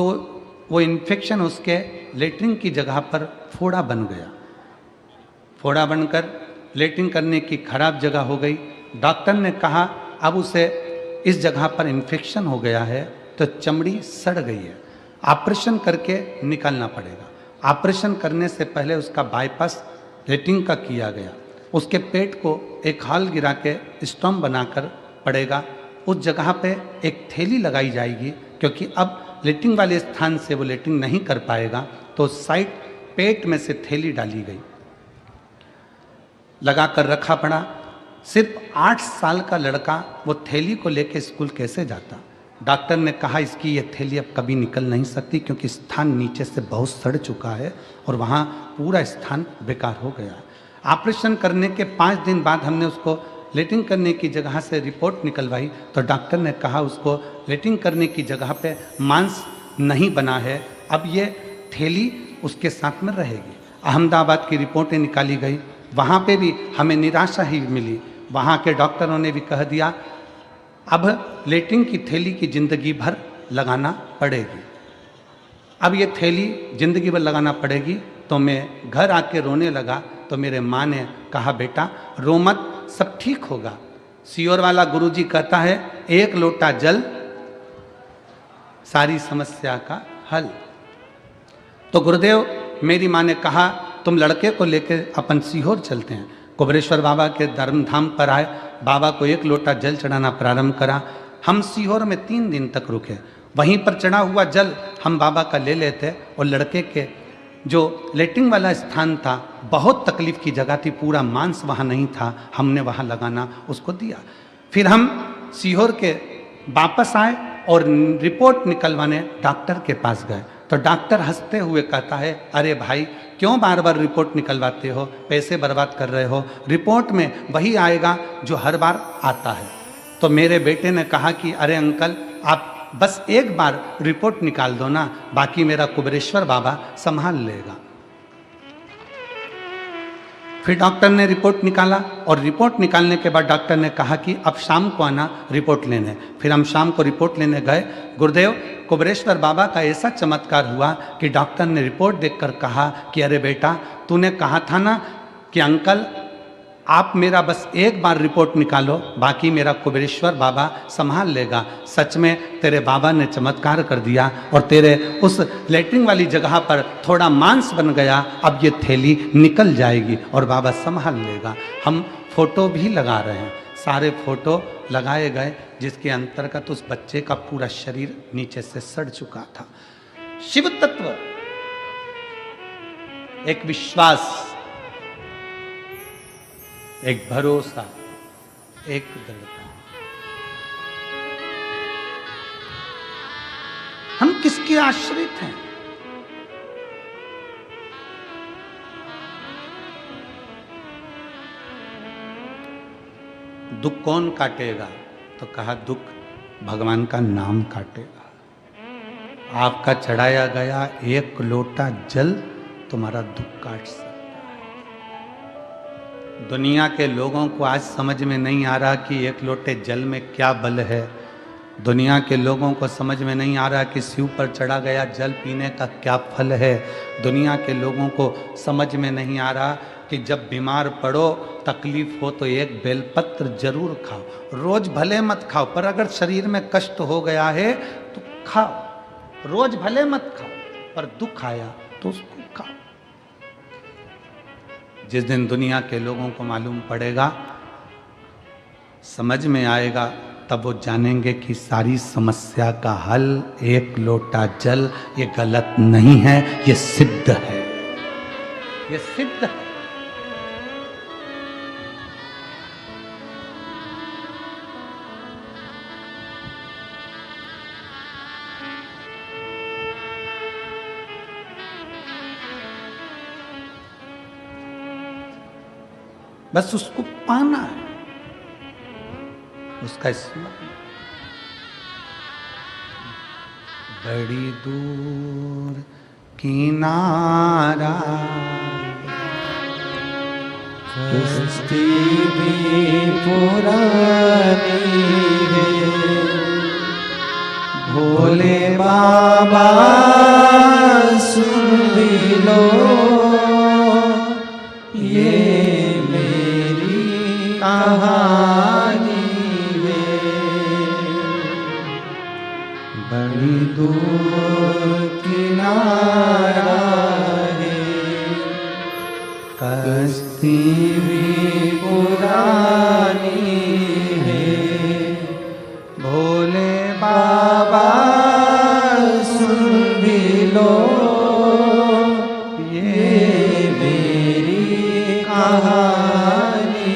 वो इन्फेक्शन उसके लेटरिन की जगह पर फोड़ा बन गया। फोड़ा बनकर लेटरिन करने की खराब जगह हो गई। डॉक्टर ने कहा अब उसे इस जगह पर इन्फेक्शन हो गया है तो चमड़ी सड़ गई है, ऑपरेशन करके निकालना पड़ेगा। ऑपरेशन करने से पहले उसका बाईपास लेटरिन का किया गया। उसके पेट को एक हॉल गिरा के स्टोम बनाकर पड़ेगा। उस जगह पे एक थैली लगाई जाएगी, क्योंकि अब लेटरिन वाले स्थान से वो लेटरिन नहीं कर पाएगा, तो साइड पेट में से थैली डाली गई, लगा कर रखा पड़ा। सिर्फ 8 साल का लड़का वो थैली को लेके स्कूल कैसे जाता? डॉक्टर ने कहा इसकी ये थैली अब कभी निकल नहीं सकती, क्योंकि स्थान नीचे से बहुत सड़ चुका है और वहाँ पूरा स्थान बेकार हो गया है। ऑपरेशन करने के 5 दिन बाद हमने उसको लेटरिन करने की जगह से रिपोर्ट निकलवाई, तो डॉक्टर ने कहा उसको लेटरिन करने की जगह पे मांस नहीं बना है, अब ये थैली उसके साथ में रहेगी। अहमदाबाद की रिपोर्टें निकाली गई, वहाँ पे भी हमें निराशा ही मिली। वहाँ के डॉक्टरों ने भी कह दिया अब लेटरिन की थैली की ज़िंदगी भर लगाना पड़ेगी। अब ये थैली ज़िंदगी भर लगाना पड़ेगी। तो मैं घर आके रोने लगा, तो मेरे माँ ने कहा बेटा रो मत, सब ठीक होगा। सियोर वाला गुरुजी कहता है 1 लोटा जल सारी समस्या का हल। तो गुरुदेव, मेरी माँ ने कहा तुम लड़के को लेकर अपन सीहोर चलते हैं। कुबरेश्वर बाबा के धर्मधाम पर आए, बाबा को 1 लोटा जल चढ़ाना प्रारंभ करा। हम सीहोर में 3 दिन तक रुके। वहीं पर चढ़ा हुआ जल हम बाबा का ले लेते और लड़के के जो लेटरिन वाला स्थान था, बहुत तकलीफ की जगह थी, पूरा मांस वहाँ नहीं था, हमने वहाँ लगाना उसको दिया। फिर हम सीहोर के वापस आए और रिपोर्ट निकलवाने डॉक्टर के पास गए। तो डॉक्टर हंसते हुए कहता है अरे भाई क्यों बार बार रिपोर्ट निकलवाते हो, पैसे बर्बाद कर रहे हो, रिपोर्ट में वही आएगा जो हर बार आता है। तो मेरे बेटे ने कहा कि अरे अंकल आप बस एक बार रिपोर्ट निकाल दो ना, बाकी मेरा कुबरेश्वर बाबा संभाल लेगा। फिर डॉक्टर ने रिपोर्ट निकाला और रिपोर्ट निकालने के बाद डॉक्टर ने कहा कि अब शाम को आना रिपोर्ट लेने। फिर हम शाम को रिपोर्ट लेने गए। गुरुदेव कुबेरेश्वर बाबा का ऐसा चमत्कार हुआ कि डॉक्टर ने रिपोर्ट देखकर कहा कि अरे बेटा, तूने कहा था ना कि अंकल आप मेरा बस एक बार रिपोर्ट निकालो, बाकी मेरा कुबेरेश्वर बाबा संभाल लेगा। सच में तेरे बाबा ने चमत्कार कर दिया और तेरे उस लेटरिन वाली जगह पर थोड़ा मांस बन गया, अब ये थैली निकल जाएगी और बाबा संभाल लेगा। हम फोटो भी लगा रहे हैं, सारे फोटो लगाए गए, जिसके अंतर्गत उस बच्चे का पूरा शरीर नीचे से सड़ चुका था। शिव तत्व एक विश्वास, एक भरोसा, एक दृढ़ता। हम किसके आश्रित हैं? दुख कौन काटेगा? तो कहा दुख भगवान का नाम काटेगा। आपका चढ़ाया गया एक लोटा जल तुम्हारा दुख काट सकता। दुनिया के लोगों को आज समझ में नहीं आ रहा कि एक लोटे जल में क्या बल है। दुनिया के लोगों को समझ में नहीं आ रहा कि शिव पर चढ़ा गया जल पीने का क्या फल है। दुनिया के लोगों को समझ में नहीं आ रहा कि जब बीमार पड़ो, तकलीफ हो तो एक बेलपत्र जरूर खाओ। रोज भले मत खाओ, पर अगर शरीर में कष्ट हो गया है तो खाओ। रोज भले मत खाओ, पर दुख आया तो उसको खाओ। जिस दिन दुनिया के लोगों को मालूम पड़ेगा, समझ में आएगा, तब वो जानेंगे कि सारी समस्या का हल एक लोटा जल, ये गलत नहीं है, ये सिद्ध है, ये सिद्ध है। बस उसको पाना है, उसका स्मरण। बड़ी दूर किनारा कश्ती भी पुरानी है, भोले बाबा सुन भी लो, ये कहानी है। बड़ी दूर किनारा है, कश्ती भी पुरानी है, भोले बाबा सुन भी लो, ये मेरी कहानी।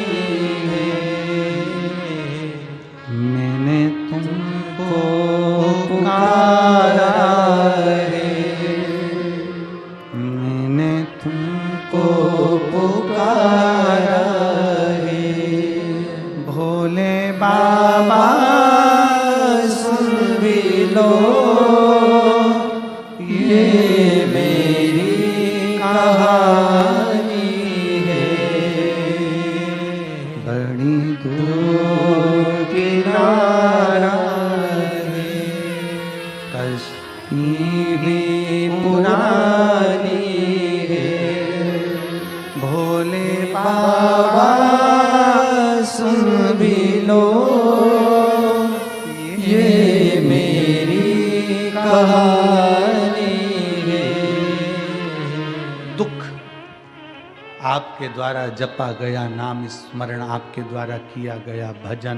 आपके द्वारा जपा गया नाम स्मरण, आपके द्वारा किया गया भजन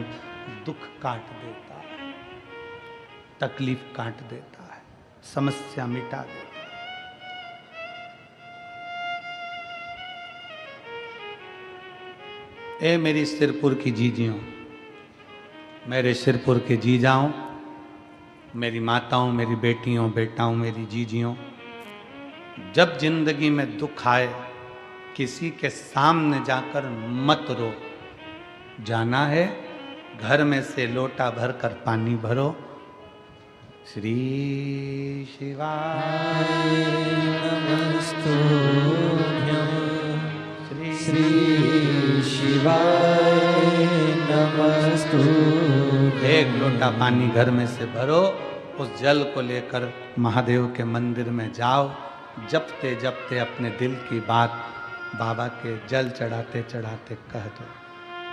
दुख काट देता है, तकलीफ काट देता है, समस्या मिटा देता है। ए मेरी सिरपुर की जीजियों, मेरे सिरपुर के जीजाओं, मेरी माताओं, मेरी बेटियों, बेटाओं, मेरी जीजियों, जब जिंदगी में दुख आए किसी के सामने जाकर मत रो। जाना है घर में से लोटा भर कर पानी भरो। श्री शिवाय नमस्तुभ्यं, श्री श्री शिवाय नमस्तु। एक लोटा पानी घर में से भरो, उस जल को लेकर महादेव के मंदिर में जाओ, जपते जपते अपने दिल की बात बाबा के जल चढ़ाते चढ़ाते कह दो।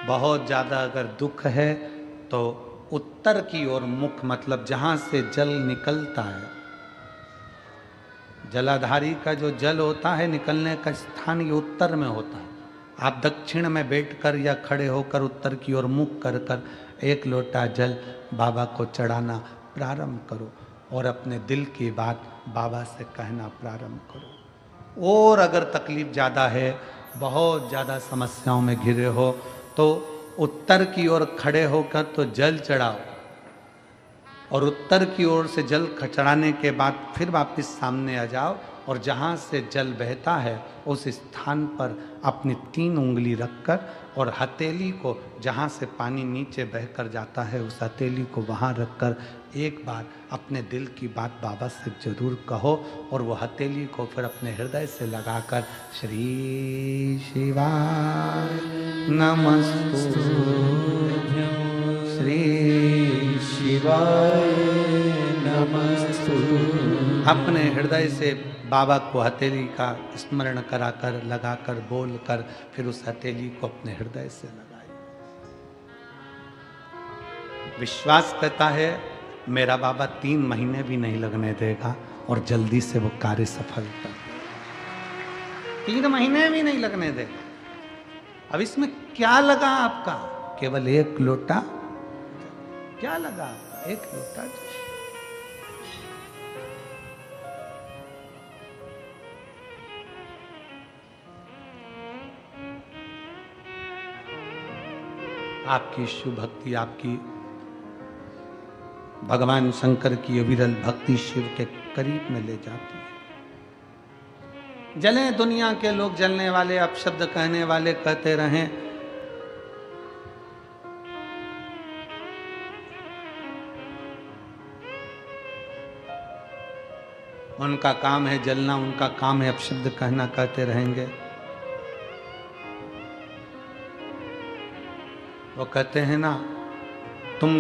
बहुत ज़्यादा अगर दुख है तो उत्तर की ओर मुख, मतलब जहाँ से जल निकलता है, जलाधारी का जो जल होता है निकलने का स्थान ये उत्तर में होता है। आप दक्षिण में बैठकर या खड़े होकर उत्तर की ओर मुख कर कर एक लोटा जल बाबा को चढ़ाना प्रारंभ करो और अपने दिल की बात बाबा से कहना प्रारंभ करो। और अगर तकलीफ ज़्यादा है, बहुत ज़्यादा समस्याओं में घिरे हो, तो उत्तर की ओर खड़े होकर तो जल चढ़ाओ और उत्तर की ओर से जल चढ़ाने के बाद फिर वापस सामने आ जाओ और जहाँ से जल बहता है उस स्थान पर अपनी 3 उंगली रखकर और हथेली को, जहाँ से पानी नीचे बहकर जाता है उस हथेली को वहाँ रखकर एक बार अपने दिल की बात बाबा से जरूर कहो और वो हथेली को फिर अपने हृदय से लगाकर श्री शिवाय नमस्तुभ्यं, श्री शिवाय नमस्तु। अपने हृदय से बाबा को हथेली का स्मरण कराकर लगाकर बोलकर फिर उस हथेली को अपने हृदय से लगाइए। विश्वास करता है मेरा बाबा 3 महीने भी नहीं लगने देगा और जल्दी से वो कार्य सफल कर, 3 महीने भी नहीं लगने देगा। अब इसमें क्या लगा आपका? केवल एक लोटा, क्या लगा आपका? एक लोटा। आपकी शुभ भक्ति, आपकी भगवान शंकर की अविरल भक्ति शिव के करीब में ले जाती है। जले दुनिया के लोग, जलने वाले, अपशब्द कहने वाले कहते रहें, उनका काम है जलना, उनका काम है अपशब्द कहना, कहते रहेंगे। वो कहते हैं ना, तुम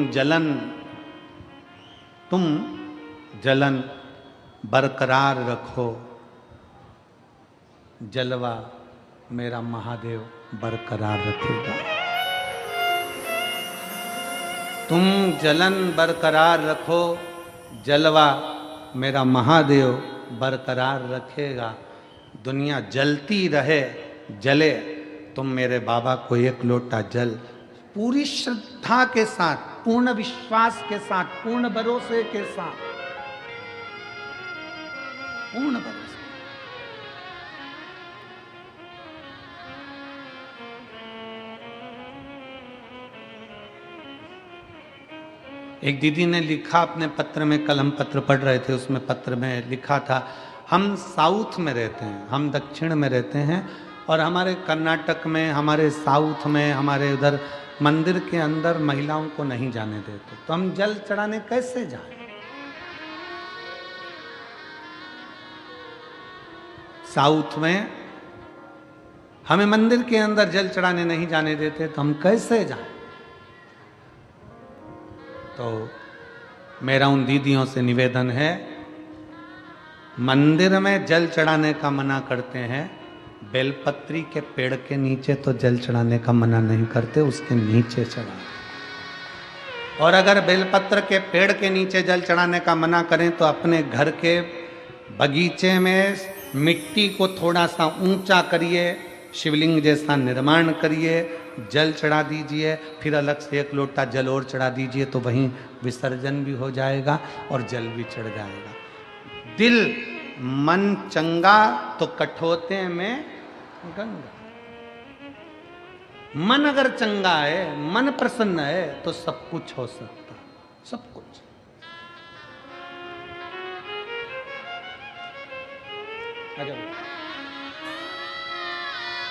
जलन बरकरार रखो, जलवा मेरा महादेव बरकरार रखेगा। तुम जलन बरकरार रखो, जलवा मेरा महादेव बरकरार रखेगा। दुनिया जलती रहे, जले, तुम मेरे बाबा को एक लोटा जल पूरी श्रद्धा के साथ, पूर्ण विश्वास के साथ, पूर्ण भरोसे के साथ, पूर्ण भरोसे। एक दीदी ने लिखा अपने पत्र में, कल हम पत्र पढ़ रहे थे, उसमें पत्र में लिखा था, हम साउथ में रहते हैं, हम दक्षिण में रहते हैं और हमारे कर्नाटक में, हमारे साउथ में, हमारे उधर मंदिर के अंदर महिलाओं को नहीं जाने देते, तो हम जल चढ़ाने कैसे जाएं? साउथ में हमें मंदिर के अंदर जल चढ़ाने नहीं जाने देते, तो हम कैसे जाएं? तो मेरा उन दीदियों से निवेदन है, मंदिर में जल चढ़ाने का मना करते हैं, बेलपत्री के पेड़ के नीचे तो जल चढ़ाने का मना नहीं करते, उसके नीचे चढ़ाएं। और अगर बेलपत्र के पेड़ के नीचे जल चढ़ाने का मना करें तो अपने घर के बगीचे में मिट्टी को थोड़ा सा ऊंचा करिए, शिवलिंग जैसा निर्माण करिए, जल चढ़ा दीजिए, फिर अलग से एक लोटा जल और चढ़ा दीजिए, तो वहीं विसर्जन भी हो जाएगा और जल भी चढ़ जाएगा। दिल मन चंगा तो कठोते में गंगा। मन अगर चंगा है, मन प्रसन्न है, तो सब कुछ हो सकता, सब कुछ।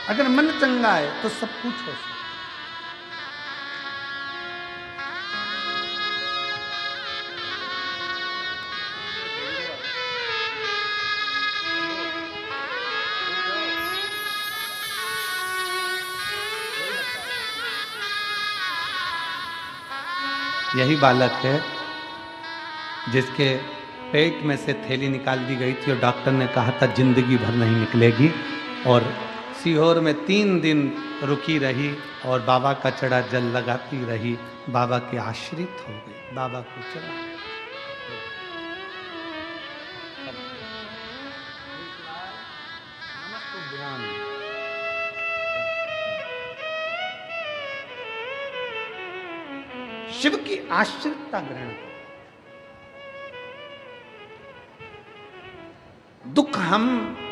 अगर मन चंगा है तो सब कुछ हो सकता। यही बालक है जिसके पेट में से थैली निकाल दी गई थी और डॉक्टर ने कहा था जिंदगी भर नहीं निकलेगी, और सीहोर में 3 दिन रुकी रही और बाबा का चढ़ा जल लगाती रही, बाबा के आश्रित हो गई, बाबा को चढ़ा। शिव की आश्रितता ग्रहण करो। दुख हम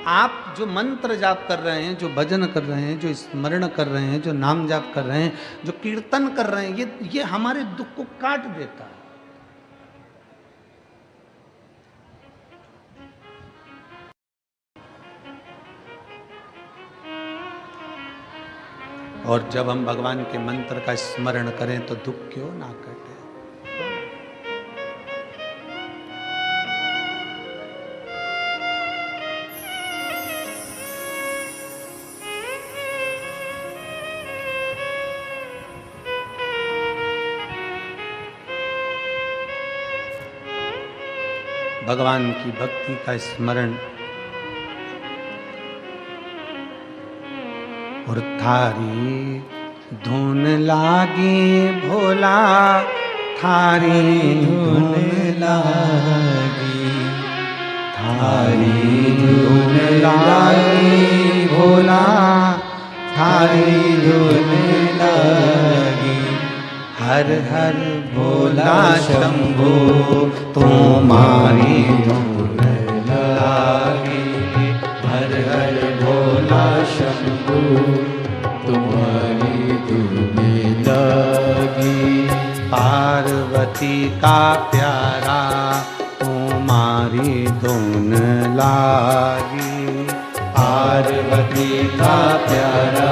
आप जो मंत्र जाप कर रहे हैं, जो भजन कर रहे हैं, जो स्मरण कर रहे हैं, जो नाम जाप कर रहे हैं, जो कीर्तन कर रहे हैं, ये हमारे दुख को काट देता है। और जब हम भगवान के मंत्र का स्मरण करें तो दुख क्यों ना कटे। भगवान की भक्ति का स्मरण और थारी धुन लागी भोला, थारी धुन लागी, थारी धुन लागी भोला, थारी धुन लागी। हर हर भोला शंभो तुम्हारी धुन लागी, हर हर भोला शंभो तुम्हारी धुन लागी। पार्वती का प्यारा तुम्हारी धुन लागी, पार्वती का प्यारा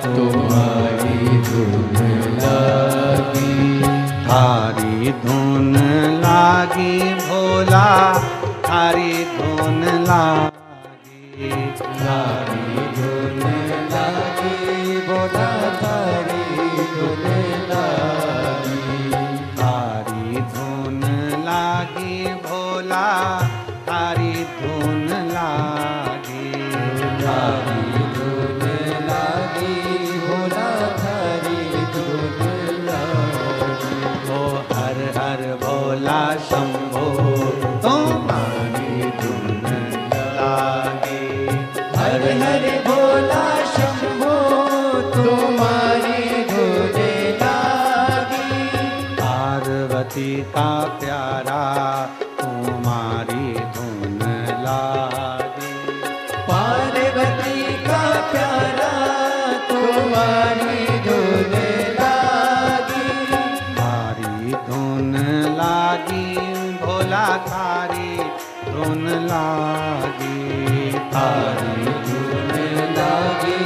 तुम्हारी धुन लागी। थारी धुन लागी भोला, थारी धुन लागी, थारी धुन लागी भोला, थारी धुन लागी। थारी धुन लागी भोला, थारी धुन लागी, थारी धुन लागी भोला, थारी धुन लागी। ओ हर हर भोला शंभो तुम्हारी धुन लागी, हर हर भोला शंभो तुम्हारी धुन लागी। पार्वती का प्यारा तुम्हारी धुन लागी, पार्वती का प्यारा तुम्हारी धुन लागी। थारी धुन लागी भोला, थारी धुन लागी, थारी धुन लागी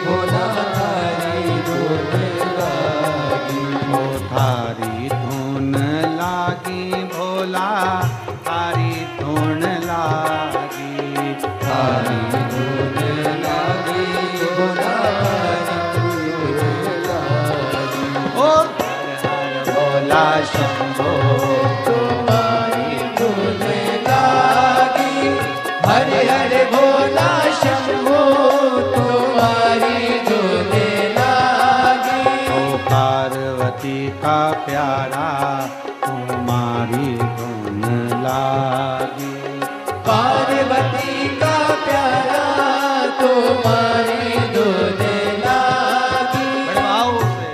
भोला, थारी धुन लागी। ओ थारी धुन लागी भोला, थारी धुन लागी, थारी धुन लागी भोला, थारी धुन लागी। ओ हर हर भोला शंभो तुम्हारी धुन लागी, हर हर भोला शंभो तुम्हारी धुन लागी। ओ पार्वती का प्यारा तुम्हारी धुन लागी, पार्वती का प्यारा तुम्हारी धुन लागी। बढ़ाओ से।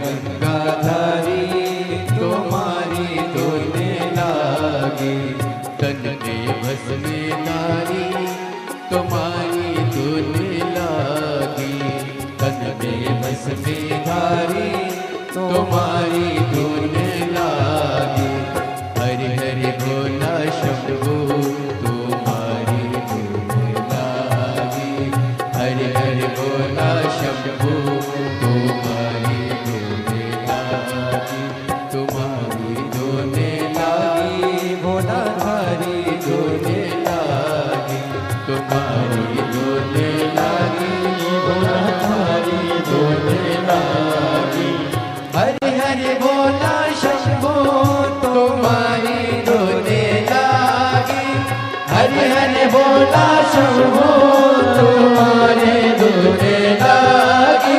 गंगाधारी तुम्हारी धुन लागी। तन में भस्मधारी तुम्हारी धुन लागी। तन में भस्मधारी तुम्हारी धुन लागी। हरि हरि भोला शंभू तुम्हारी धुन लागी। हरि हरि भोला शंभू तुम्हारी धुन लागी। तुम्हारी धुन लागी भोला धारी धुन लागी। तुम्हारी धुन लागी भोला धारी धुन लागी। हरि हरि भोला शंभू तुम्हारी धुन लागी। हरि हरि भोला शंभू तुम्हारी धुन लागी।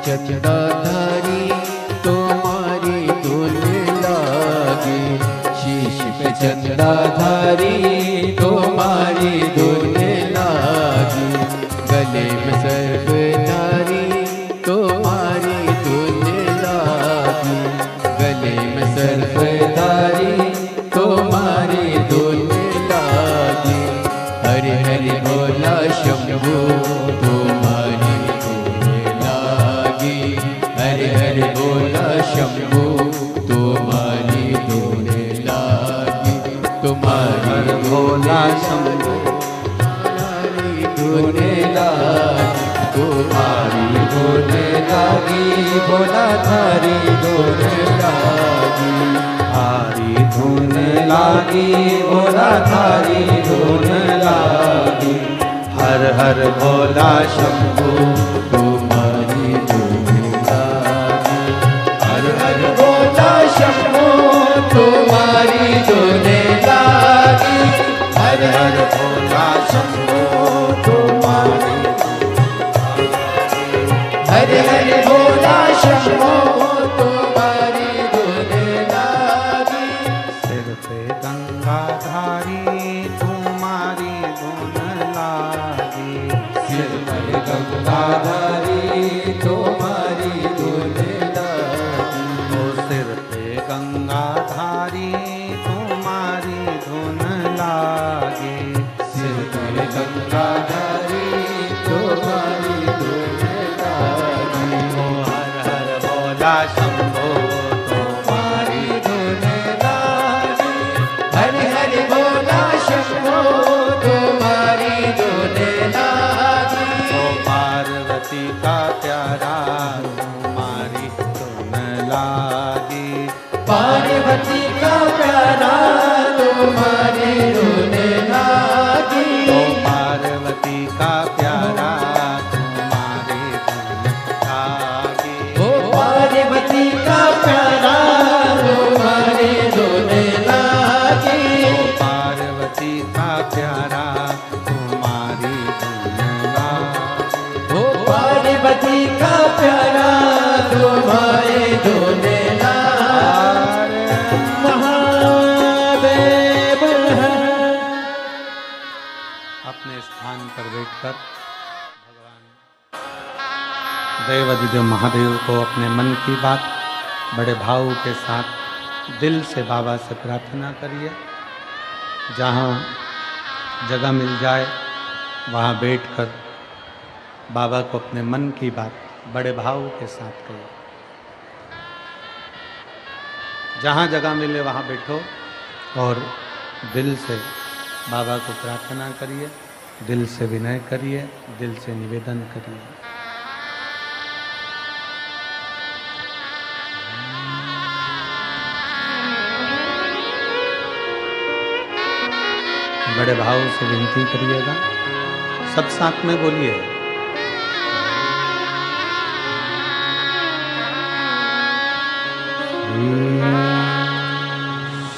चंदाधारी तुम्हारी धुन लागी। शीश पे चंदाधारी तुम्हारी धुन लागी। गले में सर्पधारी तुम्हारी धुन लागी। गले में सर्पधारी तुम्हारी धुन लागी। हरि हरि भोला शंभू तुम्हारी हरि हरि भोला शंभू तुम्हारी धुन लागी। तुम्हारी भोला शंभू तुम्हारी धुन लागी। तुम्हारी धुन लागी भोला थारी धुन लागी। थारी धुन लागी भोला थारी धुन लागी। हर हर भोला शंभू तुम्हारी धुन लागी। हर हर भोला शंभू तुम्हारी धुन लागी। हर हर भोला शंभू तुम्हारी। हर हर भोला शंभू तुम्हारी धुन लागी। सिर पे गंगाधारी तुम्हारी धुन लागी। सिर पे गंगाधारी तुम्हारी धुन लागी। ओ सिर पे गंगाधारी तुम्हारी धुन लागी। सिर पे प्यारा तुम्हारी धुन गावे। ओ पार्वती का प्यारा तुम्हारी धुन गावे। महादेव है। अपने स्थान पर बैठकर भगवान देवाधिदेव महादेव को अपने मन की बात बड़े भाव के साथ दिल से बाबा से प्रार्थना करिए। जहाँ जगह मिल जाए वहाँ बैठकर बाबा को अपने मन की बात बड़े भाव के साथ कहिए। जहाँ जगह मिले वहाँ बैठो और दिल से बाबा को प्रार्थना करिए, दिल से विनय करिए, दिल से निवेदन करिए। बड़े भाव से विनती करिएगा, सब साथ में बोलिए।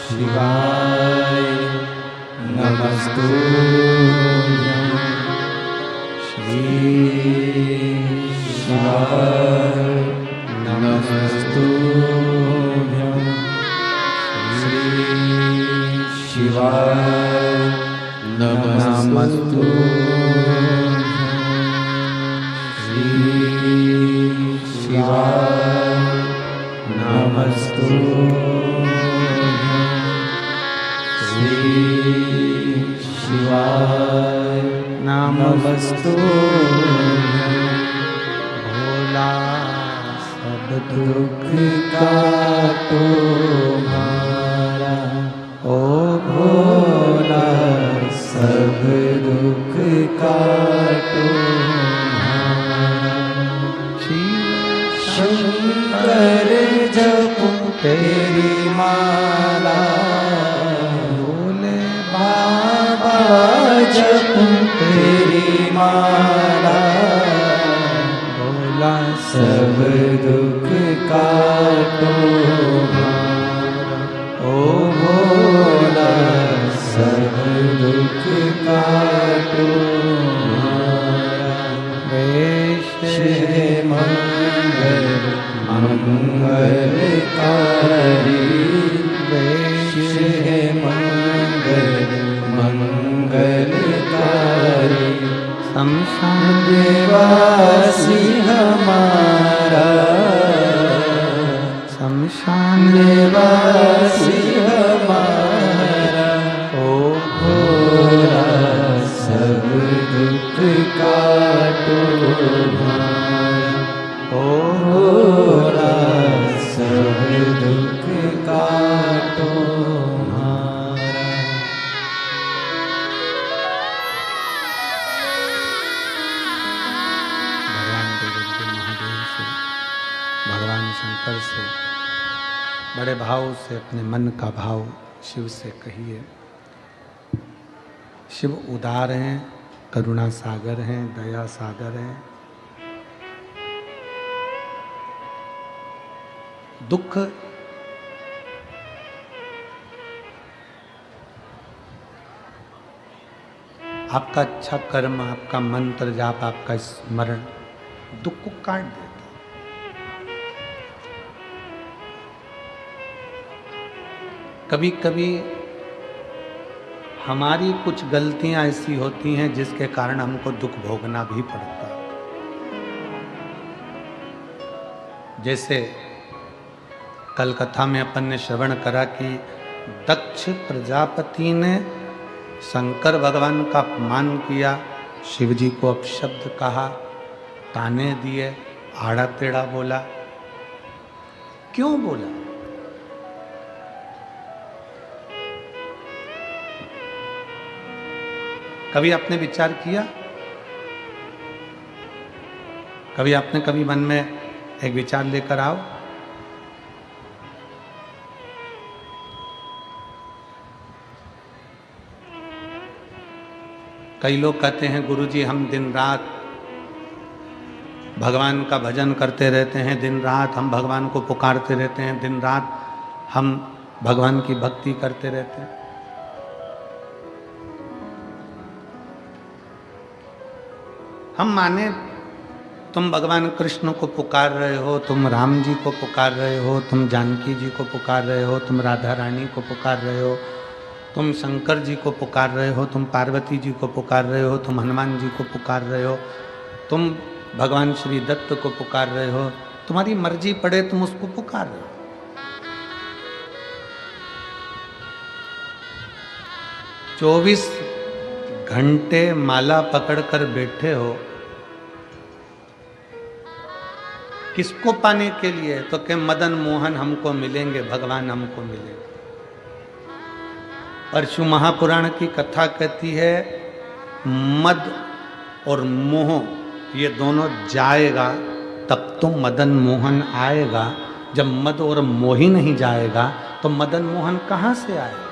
शिवाय नमस्तुभ्यं। श्री शिवाय नमस्तुभ्यं। श्री शिवाय नमस्तुभ्यं। श्री शिवाय नमस्तुभ्यं। श्री शिवाय नमस्तुभ्यं। भोला सब दुख काटो हमारा। ओ भोला सब दुख काटो हमारा। शंकर जपो तेरी माला। भोले बाबा जपो तेरी माला। भोला सब दुख काटो हमारा। ओ भोला सब दुख काटो हमारा। वेश है मंगल मंगलकारी। वेश है मंगल मंगलकारी। शमशान देवासी हमारा। शमशान देवासी हमारा। ओ भोला सब दुख काटो हमारा। ओ भोला सब दुख काटो हमारा। भगवान देवाधिदेव महादेव से, भगवान शंकर से बड़े भाव से अपने मन का भाव शिव से कहिए। शिव उदार हैं, करुणा सागर हैं, दया सागर हैं। दुख आपका अच्छा कर्म, आपका मंत्र जाप, आपका स्मरण दुख को काट देता। कभी कभी हमारी कुछ गलतियां ऐसी होती हैं जिसके कारण हमको दुख भोगना भी पड़ता है। जैसे कल कथा में अपन ने श्रवण करा कि दक्ष प्रजापति ने शंकर भगवान का अपमान किया, शिव जी को अपशब्द कहा, ताने दिए, आड़ा टेढ़ा बोला। क्यों बोला? कभी आपने विचार किया? कभी आपने कभी मन में एक विचार लेकर आओ। कई लोग कहते हैं गुरुजी हम दिन रात भगवान का भजन करते रहते हैं, दिन रात हम भगवान को पुकारते रहते हैं, दिन रात हम भगवान की भक्ति करते रहते हैं। हम माने तुम भगवान कृष्ण को पुकार रहे हो, तुम राम जी को पुकार रहे हो, तुम जानकी जी को पुकार रहे हो, तुम राधा रानी को पुकार रहे हो, तुम शंकर जी को पुकार रहे हो, तुम पार्वती जी को पुकार रहे हो, तुम हनुमान जी को पुकार रहे हो, तुम भगवान श्री दत्त को पुकार रहे हो, तुम्हारी मर्जी पड़े तुम उसको पुकार रहे हो। 24 घंटे माला पकड़कर बैठे हो, किसको पाने के लिए? तो कि मदन मोहन हमको मिलेंगे, भगवान हमको मिलेंगे। परशु महापुराण की कथा कहती है मद और मोह ये दोनों जाएगा तब तो मदन मोहन आएगा। जब मद और मोह ही नहीं जाएगा तो मदन मोहन कहां से आएगा?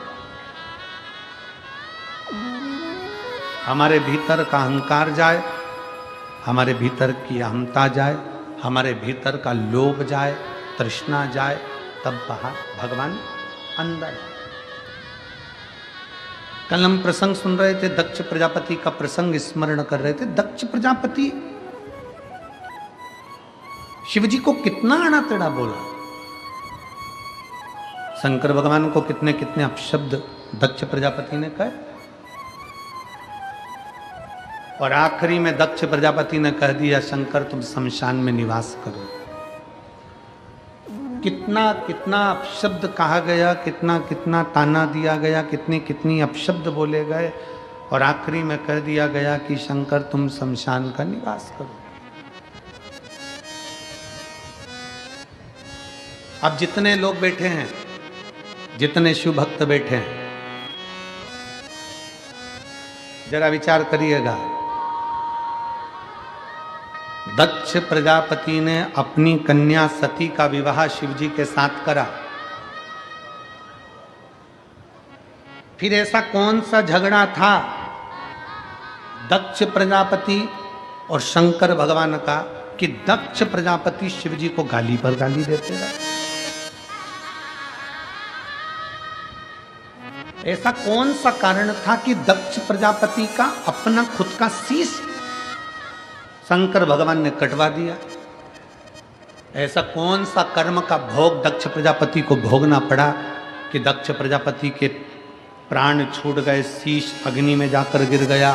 हमारे भीतर का अहंकार जाए, हमारे भीतर की अहमता जाए, हमारे भीतर का लोभ जाए, तृष्णा जाए, तब बाहर भगवान अंदर है। कल हम प्रसंग सुन रहे थे, दक्ष प्रजापति का प्रसंग स्मरण कर रहे थे। दक्ष प्रजापति शिव जी को कितना आड़ा टेढ़ा बोला, शंकर भगवान को कितने कितने अपशब्द दक्ष प्रजापति ने कहे, और आखिरी में दक्ष प्रजापति ने कह दिया शंकर तुम शमशान में निवास करो। कितना कितना अपशब्द कहा गया, कितना कितना ताना दिया गया, कितनी कितनी अपशब्द बोले गए, और आखिरी में कह दिया गया कि शंकर तुम शमशान का निवास करो। अब जितने लोग बैठे हैं, जितने शिव भक्त बैठे हैं, जरा विचार करिएगा। दक्ष प्रजापति ने अपनी कन्या सती का विवाह शिव जी के साथ करा। फिर ऐसा कौन सा झगड़ा था दक्ष प्रजापति और शंकर भगवान का कि दक्ष प्रजापति शिव जी को गाली पर गाली देते रहे? ऐसा कौन सा कारण था कि दक्ष प्रजापति का अपना खुद का शीश शंकर भगवान ने कटवा दिया? ऐसा कौन सा कर्म का भोग दक्ष प्रजापति को भोगना पड़ा कि दक्ष प्रजापति के प्राण छूट गए, शीश अग्नि में जाकर गिर गया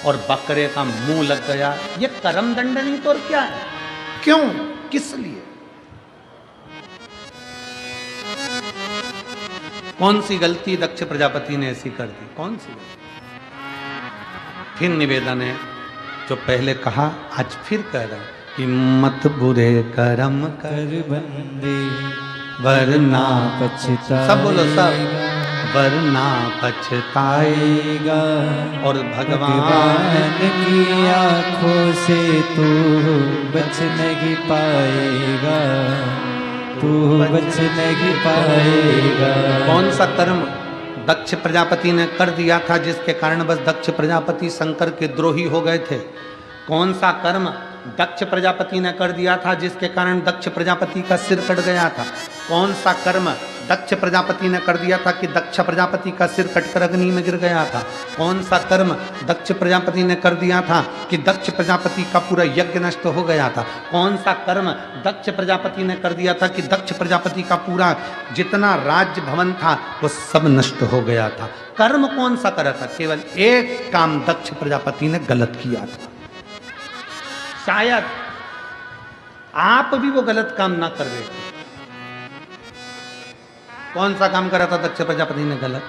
और बकरे का मुंह लग गया? ये कर्म दंड नहीं तो और क्या है? क्यों, किस लिए? कौन सी गलती दक्ष प्रजापति ने ऐसी कर दी? कौन सी गलती? फिर निवेदन है, जो पहले कहा आज फिर कह रहा है कि मत बुरे कर्म कर बंदे वरना पछताएगा, सब बोलो सब, वरना पछताएगा और भगवान की आंखों से तू बच नहीं पाएगा, तू बच नहीं पाएगा। कौन सा कर्म दक्ष प्रजापति ने कर दिया था जिसके कारण बस दक्ष प्रजापति शंकर के द्रोही हो गए थे? कौन सा कर्म दक्ष प्रजापति ने कर दिया था जिसके कारण दक्ष प्रजापति का सिर कट गया था? कौन सा कर्म दक्ष प्रजापति ने कर दिया था कि दक्ष प्रजापति का सिर कटकर अग्नि में गिर गया था? कौन सा कर्म दक्ष प्रजापति ने कर दिया था कि दक्ष प्रजापति का पूरा यज्ञ नष्ट हो गया था? कौन सा कर्म दक्ष प्रजापति ने कर दिया था कि दक्ष प्रजापति का पूरा जितना राज्य भवन था वो सब नष्ट हो गया था? कर्म कौन सा करा था? केवल एक काम दक्ष प्रजापति ने गलत किया था। शायद आप भी वो गलत काम ना कर देते। कौन सा काम करा था दक्ष प्रजापति ने गलत?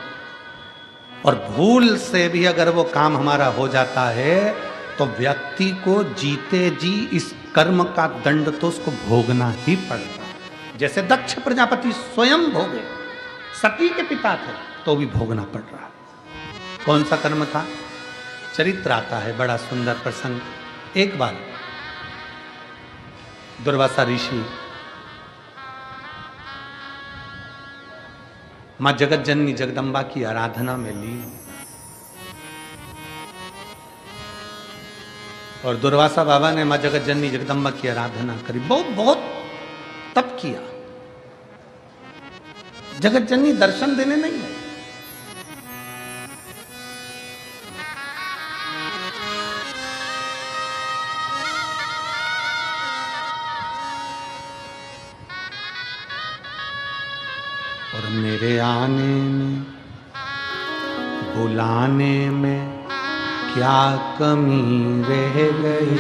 और भूल से भी अगर वो काम हमारा हो जाता है तो व्यक्ति को जीते जी इस कर्म का दंड तो उसको भोगना ही पड़ता है। जैसे दक्ष प्रजापति स्वयं भोगे, सती के पिता थे तो भी भोगना पड़ रहा। कौन सा कर्म था? चरित्र आता है, बड़ा सुंदर प्रसंग। एक बार दुर्वासा ऋषि मां जगत जननी जगदम्बा की आराधना में लीन, और दुर्वासा बाबा ने मां जगत जननी जगदम्बा की आराधना करी, बहुत बहुत तप किया। जगत जननी दर्शन देने नहीं आई। मेरे आने में बुलाने में क्या कमी रह गई,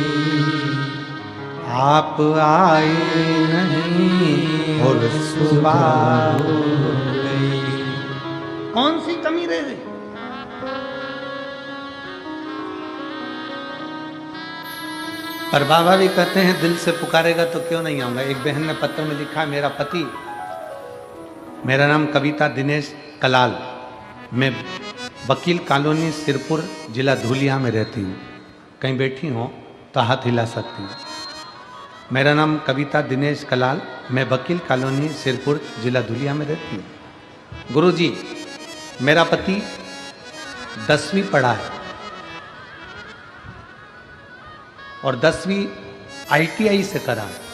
आप आए नहीं और सुबह हो गई। कौन सी कमी रह गई? पर बाबा भी कहते हैं दिल से पुकारेगा तो क्यों नहीं आऊंगा। एक बहन ने पत्र में लिखा, मेरा पति, मेरा नाम कविता दिनेश कलाल, मैं वकील कॉलोनी सिरपुर जिला धुलिया में रहती हूँ। कहीं बैठी हो तो हाथ हिला सकती हूँ। मेरा नाम कविता दिनेश कलाल, मैं वकील कॉलोनी सिरपुर जिला धुलिया में रहती हूँ। गुरुजी, मेरा पति 10वीं पढ़ा है और 10वीं ITI से करा है।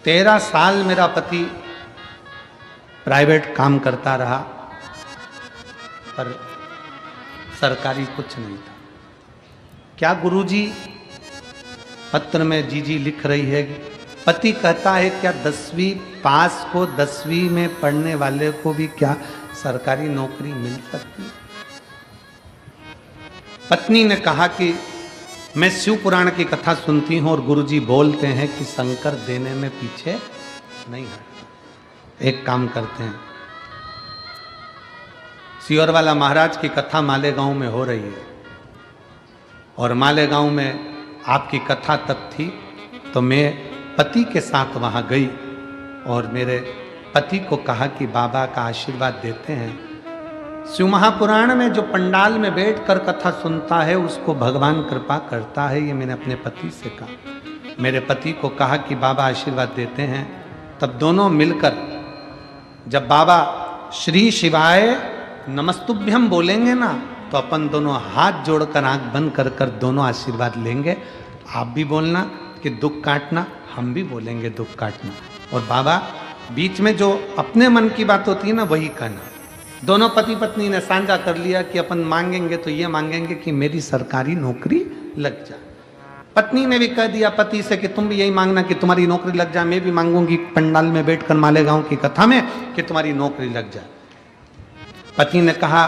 तेरह साल मेरा पति प्राइवेट काम करता रहा, पर सरकारी कुछ नहीं था। क्या गुरुजी पत्र में जीजी लिख रही है, पति कहता है क्या 10वीं पास को 10वीं में पढ़ने वाले को भी क्या सरकारी नौकरी मिल सकती? पत्नी ने कहा कि मैं शिव पुराण की कथा सुनती हूं और गुरुजी बोलते हैं कि शंकर देने में पीछे नहीं है। एक काम करते हैं, सियोरवाला महाराज की कथा मालेगांव में हो रही है और मालेगांव में आपकी कथा तब थी, तो मैं पति के साथ वहां गई और मेरे पति को कहा कि बाबा का आशीर्वाद देते हैं। शिव महापुराण में जो पंडाल में बैठकर कथा सुनता है उसको भगवान कृपा करता है, ये मैंने अपने पति से कहा। मेरे पति को कहा कि बाबा आशीर्वाद देते हैं। तब दोनों मिलकर जब बाबा श्री शिवाय नमस्तुभ्यम बोलेंगे ना, तो अपन दोनों हाथ जोड़कर आंख बंद कर कर दोनों आशीर्वाद लेंगे। आप भी बोलना कि दुख काटना, हम भी बोलेंगे दुख काटना। और बाबा बीच में जो अपने मन की बात होती है ना वही कहना। दोनों पति पत्नी ने साझा कर लिया कि अपन मांगेंगे तो ये मांगेंगे कि मेरी सरकारी नौकरी लग जाए। पत्नी ने भी कह दिया पति से कि तुम भी यही मांगना कि तुम्हारी नौकरी लग जाए। मैं भी मांगूंगी पंडाल में बैठकर मालेगांव की कथा में कि तुम्हारी नौकरी लग जाए। पति ने कहा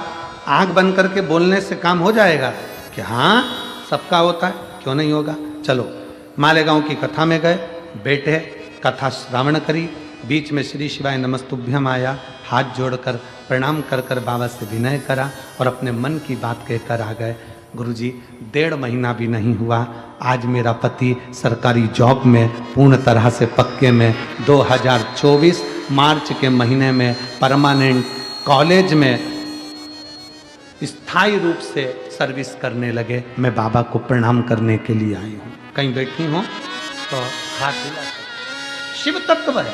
आंख बंद करके बोलने से काम हो जाएगा कि हाँ सबका होता है, क्यों नहीं होगा। चलो मालेगांव की कथा में गए, बैठे, कथा श्रावण करी। बीच में श्री शिवाय नमस्तुभ्यम आया, हाथ जोड़कर प्रणाम कर कर बाबा से विनय करा और अपने मन की बात कहकर आ गए। गुरुजी 1.5 महीना भी नहीं हुआ, आज मेरा पति सरकारी जॉब में पूर्ण तरह से पक्के में 2024 मार्च के महीने में परमानेंट कॉलेज में स्थायी रूप से सर्विस करने लगे। मैं बाबा को प्रणाम करने के लिए आई हूँ। कहीं बैठी हूँ तो हाथ हिला। शिव तत्व है,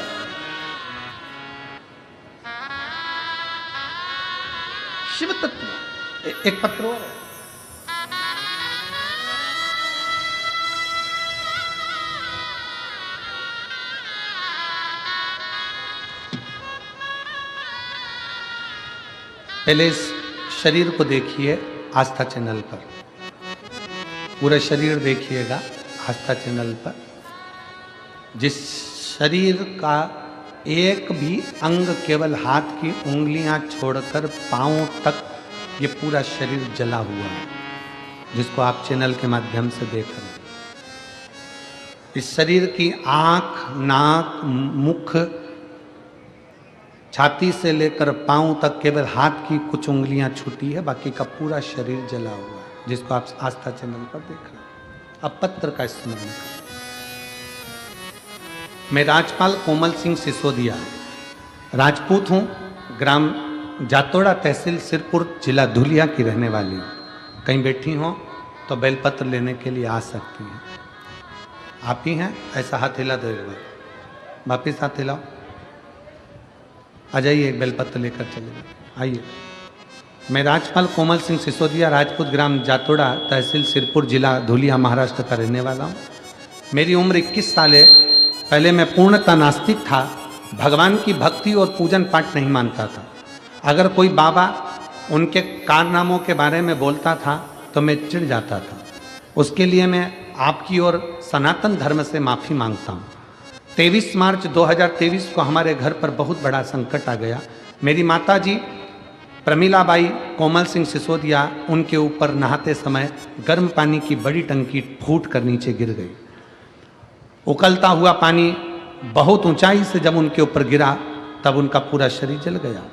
शिव तत्व। एक पत्र और है, पहले इस शरीर को देखिए आस्था चैनल पर, पूरा शरीर देखिएगा आस्था चैनल पर। जिस शरीर का एक भी अंग, केवल हाथ की उंगलियां छोड़कर पांव तक ये पूरा शरीर जला हुआ है, जिसको आप चैनल के माध्यम से देख रहे हैं। इस शरीर की आंख, नाक, मुख, छाती से लेकर पांव तक केवल हाथ की कुछ उंगलियां छूटी है, बाकी का पूरा शरीर जला हुआ है, जिसको आप आस्था चैनल पर देख रहे हैं। अब पत्र का स्मरण करें। मैं राजपाल कोमल सिंह सिसोदिया राजपूत हूँ, ग्राम जातोड़ा, तहसील सिरपुर, जिला धुलिया की रहने वाली हूँ। कहीं बैठी हो तो बेलपत्र लेने के लिए आ सकती हैं। आप ही हैं? ऐसा हाथ हिला दो, एक बार वापिस हाथ हिलाओ। आ जाइए, एक बेलपत्र लेकर चले आइए। मैं राजपाल कोमल सिंह सिसोदिया, राजपूत, ग्राम जातोड़ा, तहसील सिरपुर, जिला धुलिया, महाराष्ट्र का रहने वाला हूँ। मेरी उम्र 21 साल है। पहले मैं पूर्णतः नास्तिक था, भगवान की भक्ति और पूजन पाठ नहीं मानता था। अगर कोई बाबा उनके कारनामों के बारे में बोलता था तो मैं चिढ़ जाता था। उसके लिए मैं आपकी और सनातन धर्म से माफ़ी मांगता हूँ। 23 मार्च 2023 को हमारे घर पर बहुत बड़ा संकट आ गया। मेरी माता जी प्रमिला बाई कोमल सिंह सिसोदिया, उनके ऊपर नहाते समय गर्म पानी की बड़ी टंकी फूट कर नीचे गिर गई। उकलता हुआ पानी बहुत ऊंचाई से जब उनके ऊपर गिरा तब उनका पूरा शरीर जल गया।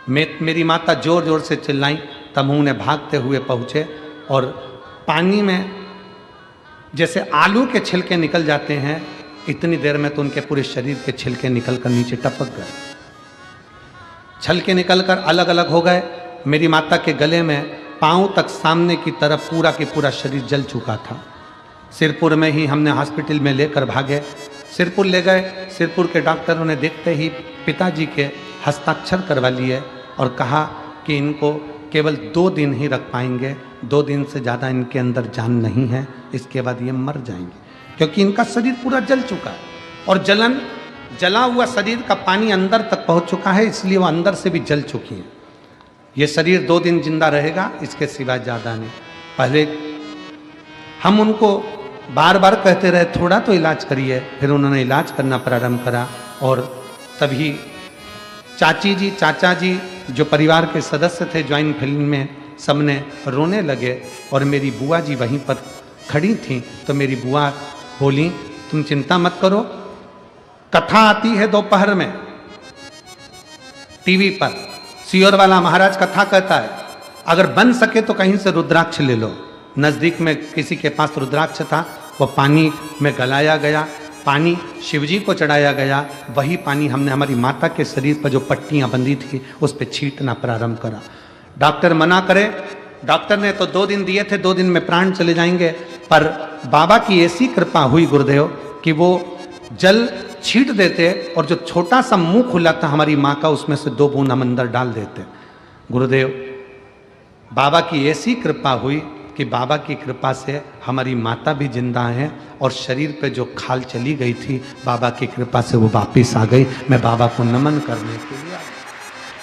मेरी माता जोर जोर से चिल्लाई, तब उन्हें भागते हुए पहुँचे और पानी में जैसे आलू के छिलके निकल जाते हैं, इतनी देर में तो उनके पूरे शरीर के छिलके निकल कर नीचे टपक गए। छिलके निकलकर अलग अलग हो गए। मेरी माता के गले में पांव तक सामने की तरफ पूरा के पूरा शरीर जल चुका था। सिरपुर में ही हमने हॉस्पिटल में लेकर भागे। सिरपुर ले गए। सिरपुर के डॉक्टरों ने देखते ही पिताजी के हस्ताक्षर करवा लिए और कहा कि इनको केवल 2 दिन ही रख पाएंगे, 2 दिन से ज़्यादा इनके अंदर जान नहीं है, इसके बाद ये मर जाएंगे, क्योंकि इनका शरीर पूरा जल चुका है और जला हुआ शरीर का पानी अंदर तक पहुंच चुका है, इसलिए वो अंदर से भी जल चुकी हैं। ये शरीर 2 दिन जिंदा रहेगा, इसके सिवा ज़्यादा नहीं। पहले हम उनको बार बार कहते रहे थोड़ा तो इलाज करिए, फिर उन्होंने इलाज करना प्रारंभ करा और तभी चाची जी चाचा जी जो परिवार के सदस्य थे ज्वाइंट फैमिली में, सबने रोने लगे और मेरी बुआ जी वहीं पर खड़ी थी। तो मेरी बुआ बोली, तुम चिंता मत करो, कथा आती है दोपहर में टीवी पर, सियोर वाला महाराज कथा कहता है, अगर बन सके तो कहीं से रुद्राक्ष ले लो। नज़दीक में किसी के पास रुद्राक्ष था, वो पानी में गलाया गया, पानी शिवजी को चढ़ाया गया। वही पानी हमने हमारी माता के शरीर पर जो पट्टियां बंधी थी उस पर छींटना प्रारंभ करा। डॉक्टर मना करे, डॉक्टर ने तो 2 दिन दिए थे, 2 दिन में प्राण चले जाएंगे, पर बाबा की ऐसी कृपा हुई गुरुदेव कि वो जल छींट देते और जो छोटा सा मुंह खुला था हमारी माँ का, उसमें से 2 बूंद हम अंदर डाल देते। गुरुदेव बाबा की ऐसी कृपा हुई कि बाबा की कृपा से हमारी माता भी जिंदा हैं और शरीर पे जो खाल चली गई थी बाबा की कृपा से वो वापिस आ गई। मैं बाबा को नमन करने के लिए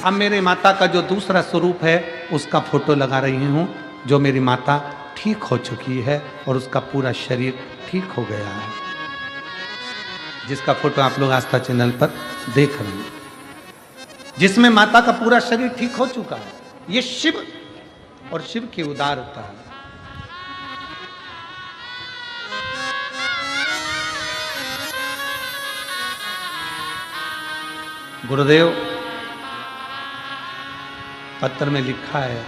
अब मेरे माता का जो दूसरा स्वरूप है उसका फोटो लगा रही हूँ, जो मेरी माता ठीक हो चुकी है और उसका पूरा शरीर ठीक हो गया है, जिसका फोटो आप लोग आस्था चैनल पर देख रहे हैं, जिसमें माता का पूरा शरीर ठीक हो चुका है। ये शिव और शिव की उदारता है। गुरुदेव पत्र में लिखा है,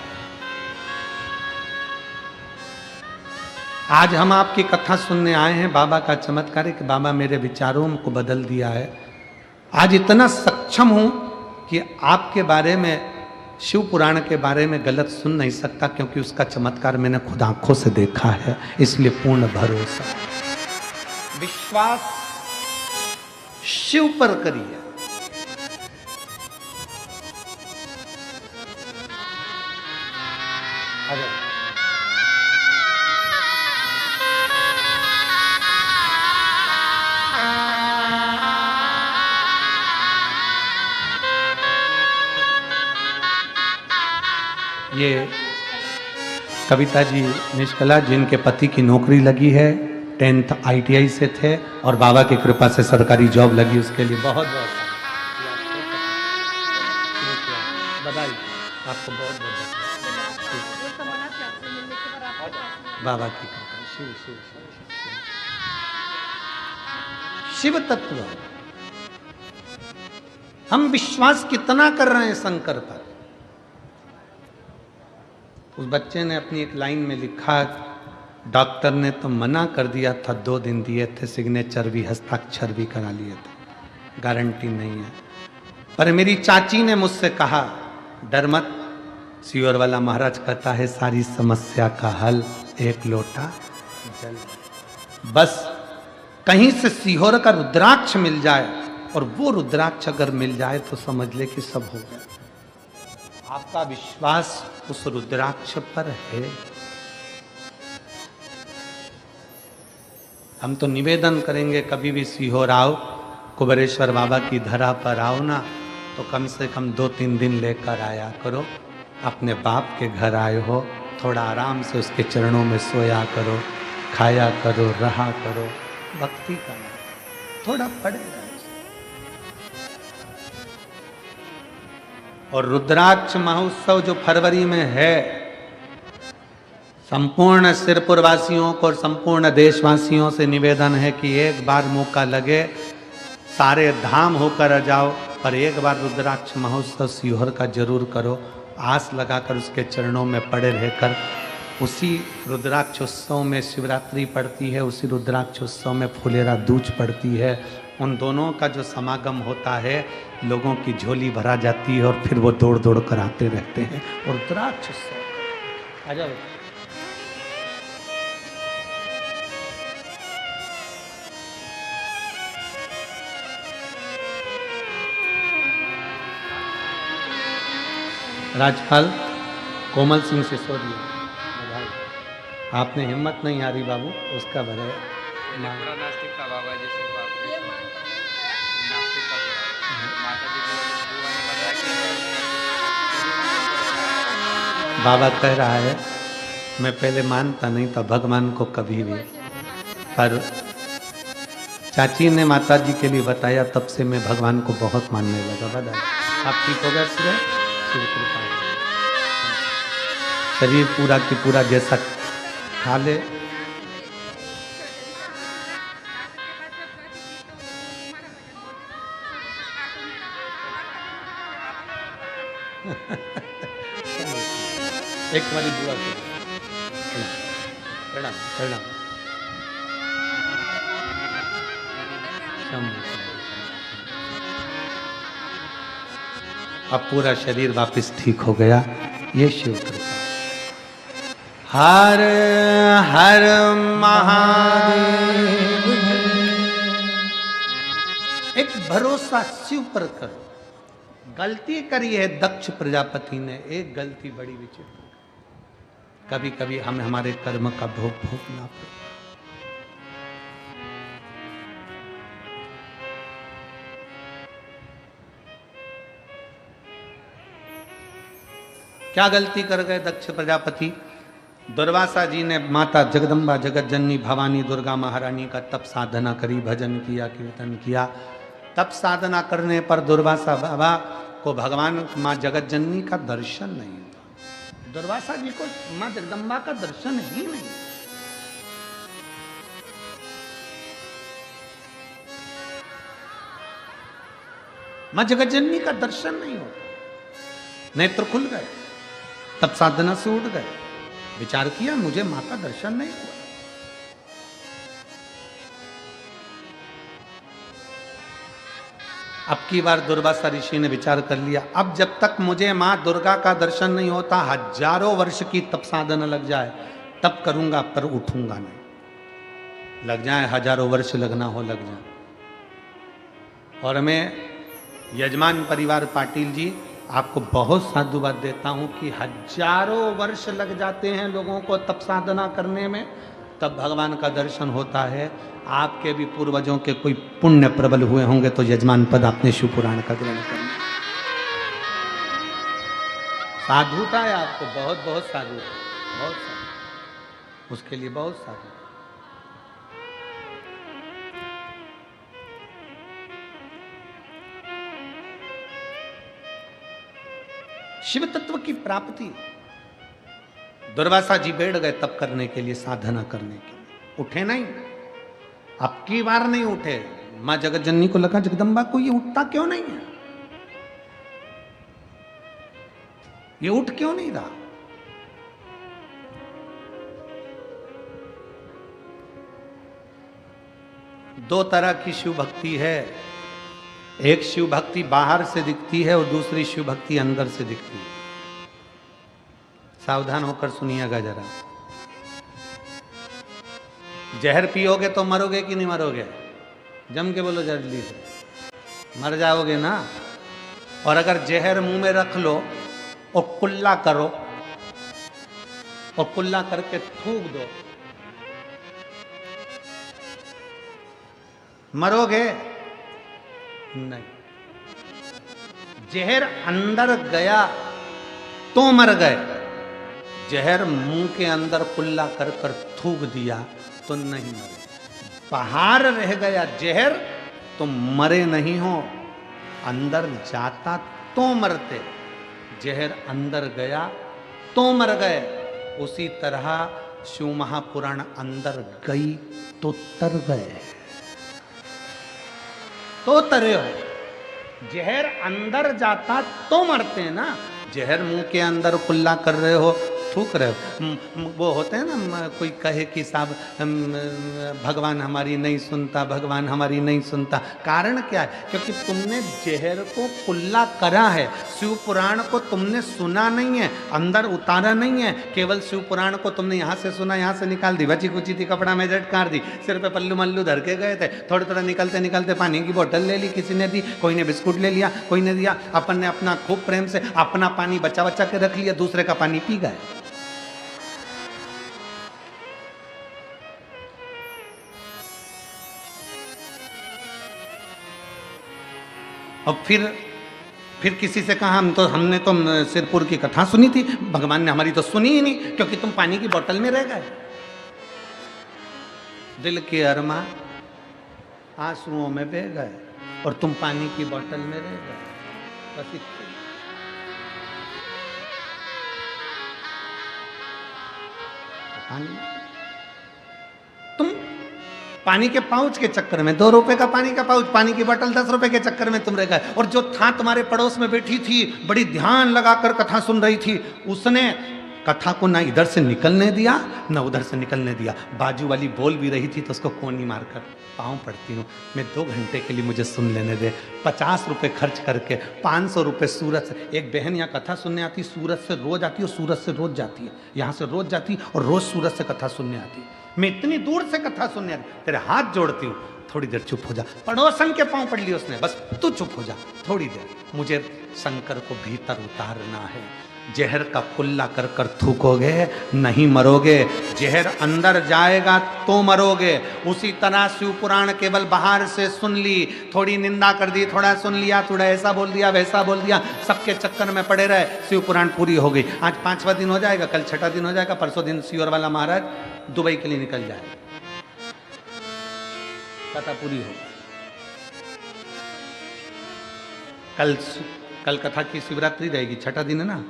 आज हम आपकी कथा सुनने आए हैं। बाबा का चमत्कार है कि बाबा मेरे विचारों को बदल दिया है। आज इतना सक्षम हूं कि आपके बारे में, शिव पुराण के बारे में गलत सुन नहीं सकता, क्योंकि उसका चमत्कार मैंने खुद आंखों से देखा है, इसलिए पूर्ण भरोसा विश्वास शिव पर करिए। ये कविता जी निष्कला, जिनके पति की नौकरी लगी है, 10th ITI से थे और बाबा की कृपा से सरकारी जॉब लगी, उसके लिए बहुत बहुत बधाई, आपको बहुत बहुत बाबा की कृपा। शिव शिव शिव तत्व हम विश्वास कितना कर रहे हैं शंकर पर। उस बच्चे ने अपनी एक लाइन में लिखा, डॉक्टर ने तो मना कर दिया था, 2 दिन दिए थे, सिग्नेचर भी हस्ताक्षर भी करा लिए थे, गारंटी नहीं है। पर मेरी चाची ने मुझसे कहा, डर मत, सियोर वाला महाराज कहता है सारी समस्या का हल 1 लोटा जल। बस कहीं से सीहोर का रुद्राक्ष मिल जाए, और वो रुद्राक्ष अगर मिल जाए तो समझ ले कि सब हो गया। आपका विश्वास उस रुद्राक्ष पर है। हम तो निवेदन करेंगे, कभी भी सीहोर आओ, कुबेरेश्वर बाबा की धरा पर आओ ना, तो कम से कम 2-3 दिन लेकर आया करो। अपने बाप के घर आए हो, थोड़ा आराम से उसके चरणों में सोया करो, खाया करो, रहा करो, भक्ति करना। थोड़ा पड़ेगा। और रुद्राक्ष महोत्सव जो फरवरी में है, संपूर्ण सिरपुर वासियों को और संपूर्ण देशवासियों से निवेदन है कि एक बार मौका लगे, सारे धाम होकर जाओ, पर एक बार रुद्राक्ष महोत्सव सीहोर का जरूर करो। आस लगाकर उसके चरणों में पड़े रहकर, उसी रुद्राक्षोत्सव में शिवरात्रि पड़ती है, उसी रुद्राक्षोत्सव में फुलेरा दूज पड़ती है। उन दोनों का जो समागम होता है, लोगों की झोली भरा जाती है और फिर वो दौड़ दौड़ कर आते रहते हैं। और रुद्राक्षोत्सव आ जाओ। राजपाल कोमल सिंह सिसोदिया, आपने हिम्मत नहीं हारी बाबू, उसका भरे पूरा नास्तिक का बाबा जी से बाप रे, नास्तिक का पूरा माता जी को बुआ ने बताया कि बाबा कह रहा है, मैं पहले मानता नहीं था भगवान को कभी भी, पर चाची ने माता जी के लिए बताया, तब से मैं भगवान को बहुत मानने लगा। बता आप ठीक हो गया? शिव कृपा, शरीर पूरा की पूरा जैसा खा ले। एक बारी बुआ को प्रणाम प्रणाम। अब पूरा शरीर वापस ठीक हो गया। ये शिव कृपा। हर हर महादेव। एक भरोसा शिव पर करो। गलती करी है दक्ष प्रजापति ने, एक गलती बड़ी विचित्र। कभी कभी हमें हमारे कर्म का भोग भोगना पड़े। क्या गलती कर गए दक्ष प्रजापति? दुर्वासा जी ने माता जगदम्बा जगत जननी भवानी दुर्गा महारानी का तप साधना करी, भजन किया, कीर्तन किया। तप साधना करने पर दुर्वासा बाबा को भगवान माँ जगत जननी का दर्शन नहीं हुआ। दुर्वासा जी को माँ जगदम्बा का दर्शन ही नहीं। माँ जगत जननी का दर्शन नहीं होता। नेत्र खुल गए, तप साधना से उठ गए, विचार किया मुझे माँ का दर्शन नहीं हुआ। अब की बार दुर्वासा ऋषि ने विचार कर लिया, अब जब तक मुझे माँ दुर्गा का दर्शन नहीं होता, हजारों वर्ष की तप साधना लग जाए तब करूंगा, पर उठूंगा नहीं। लग जाए हजारों वर्ष, लगना हो लग जाए। और मैं यजमान परिवार पाटिल जी आपको बहुत साधुवाद देता हूं कि हजारों वर्ष लग जाते हैं लोगों को तप साधना करने में, तब भगवान का दर्शन होता है। आपके भी पूर्वजों के कोई पुण्य प्रबल हुए होंगे तो यजमान पद आपने शिव पुराण का ग्रहण करना। साधुता है आपको, बहुत बहुत साधु, बहुत साधु, उसके लिए बहुत साधु। शिव तत्व की प्राप्ति। दुर्वासा जी बैठ गए तप करने के लिए, साधना करने के लिए, उठे नहीं। अब की बार नहीं उठे। मां जगत जननी को लगा जगदम्बा को ये उठता क्यों नहीं है, ये उठ क्यों नहीं रहा। दो तरह की शिव भक्ति है, एक शिव भक्ति बाहर से दिखती है और दूसरी शिव भक्ति अंदर से दिखती है। सावधान होकर सुनिएगा जरा। जहर पियोगे तो मरोगे कि नहीं मरोगे? जम के बोलो जल्दी से, मर जाओगे ना। और अगर जहर मुंह में रख लो और कुल्ला करो और कुल्ला करके थूक दो, मरोगे नहीं। जहर अंदर गया तो मर गए, जहर मुंह के अंदर कुल्ला कर थूक दिया तो नहीं मरे। बाहर रह गया जहर तुम मरे नहीं हो, अंदर जाता तो मरते, जहर अंदर गया तो मर गए। उसी तरह शिव महापुराण अंदर गई तो तर गए, तो तरे हो। जहर अंदर जाता तो मरते हैं ना। जहर मुंह के अंदर कुल्ला कर रहे हो, थूक रहे हो। वो होते हैं ना, कोई कहे कि साहब भगवान हमारी नहीं सुनता, भगवान हमारी नहीं सुनता। कारण क्या है? क्योंकि तुमने जहर को कुल्ला करा है, शिव पुराण को तुमने सुना नहीं है, अंदर उतारा नहीं है। केवल शिव पुराण को तुमने यहाँ से सुना, यहाँ से निकाल दी, बची कुची थी कपड़ा में झटकार दी, सिर पे पल्लू मल्लू धर के गए थे। थोड़े थोड़ा निकलते निकलते पानी की बोतल ले ली, किसी ने दी, कोई ने बिस्कुट ले लिया, कोई ने दिया। अपन ने अपना खूब प्रेम से अपना पानी बचा बचा के रख लिया, दूसरे का पानी पी गए। और फिर किसी से कहा हमने तो सिरपुर की कथा सुनी थी, भगवान ने हमारी तो सुनी ही नहीं, क्योंकि तुम पानी की बोतल में रह गए। दिल के अरमा आंसुओं में बह गए और तुम पानी की बोतल में रह गए। बस तुम पानी के पाउच के चक्कर में, 2 रुपए का पानी का पाउच, पानी की बोतल 10 रुपए के चक्कर में तुम रह गए। और जो था तुम्हारे पड़ोस में बैठी थी, बड़ी ध्यान लगाकर कथा सुन रही थी, उसने कथा को ना इधर से निकलने दिया ना उधर से निकलने दिया। बाजू वाली बोल भी रही थी तो उसको कोनी मारकर पाँव पड़ती हूँ, मैं 2 घंटे के लिए मुझे सुन लेने दे। 50 रुपए खर्च करके 500 रुपए सूरत से। एक बहन यहाँ कथा सुनने आती, सूरत से रोज आती है और सूरत से रोज जाती है, यहाँ से रोज जाती और रोज सूरत से कथा सुनने आती है। मैं इतनी दूर से कथा सुनने आती, तेरे हाथ जोड़ती हूँ, थोड़ी देर चुप हो जा। पड़ोसन के पाँव पड़ लिए उसने, बस तू चुप हो जा थोड़ी देर, मुझे शंकर को भीतर उतारना है। जहर का कुल्ला कर कर थूकोगे नहीं मरोगे, जहर अंदर जाएगा तो मरोगे। उसी तरह शिव पुराण केवल बाहर से सुन ली, थोड़ी निंदा कर दी, थोड़ा सुन लिया, थोड़ा ऐसा बोल दिया वैसा बोल दिया, सबके चक्कर में पड़े रहे। शिव पुराण पूरी हो गई, आज 5वां दिन हो जाएगा, कल 6ठा दिन हो जाएगा, परसों दिन सीवर वाला महाराज दुबई के लिए निकल जाएगा, कथा पूरी हो। कल कथा की शिवरात्रि रहेगी, 6ठा दिन है ना,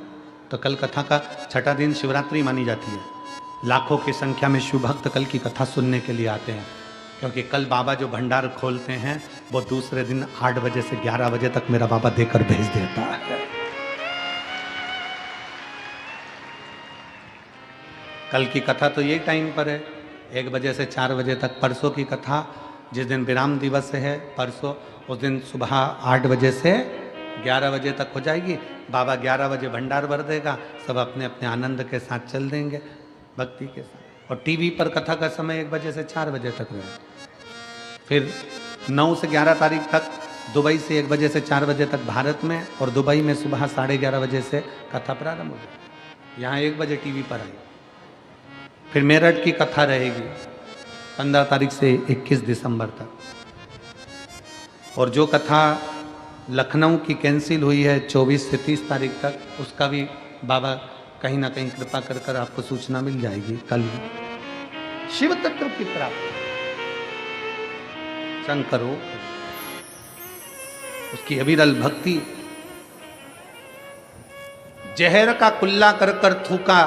तो कल कथा का 6ठा दिन शिवरात्रि मानी जाती है। लाखों की संख्या में शिव भक्त कल की कथा सुनने के लिए आते हैं, क्योंकि कल बाबा जो भंडार खोलते हैं वो दूसरे दिन 8 बजे से 11 बजे तक मेरा बाबा देकर भेज देता है। कल की कथा तो यही टाइम पर है, 1 बजे से 4 बजे तक। परसों की कथा जिस दिन विराम दिवस है परसों, उस दिन सुबह 8 बजे से 11 बजे तक हो जाएगी। बाबा 11 बजे भंडार भर देगा, सब अपने अपने आनंद के साथ चल देंगे भक्ति के साथ। और टीवी पर कथा का समय 1 बजे से 4 बजे तक रहेगा। फिर 9 से 11 तारीख तक दुबई से 1 बजे से 4 बजे तक भारत में, और दुबई में सुबह 11:30 बजे से कथा प्रारंभ हो जाएगी। यहाँ 1 बजे टीवी पर आई। फिर मेरठ की कथा रहेगी 15 तारीख से 21 दिसंबर तक। और जो कथा लखनऊ की कैंसिल हुई है 24 से 30 तारीख तक, उसका भी बाबा कहीं ना कहीं कृपा कर कर आपको सूचना मिल जाएगी। कल शिव तत्व की प्राप्ति शंकरो, उसकी अविरल भक्ति। जहर का कुल्ला कर कर थूका,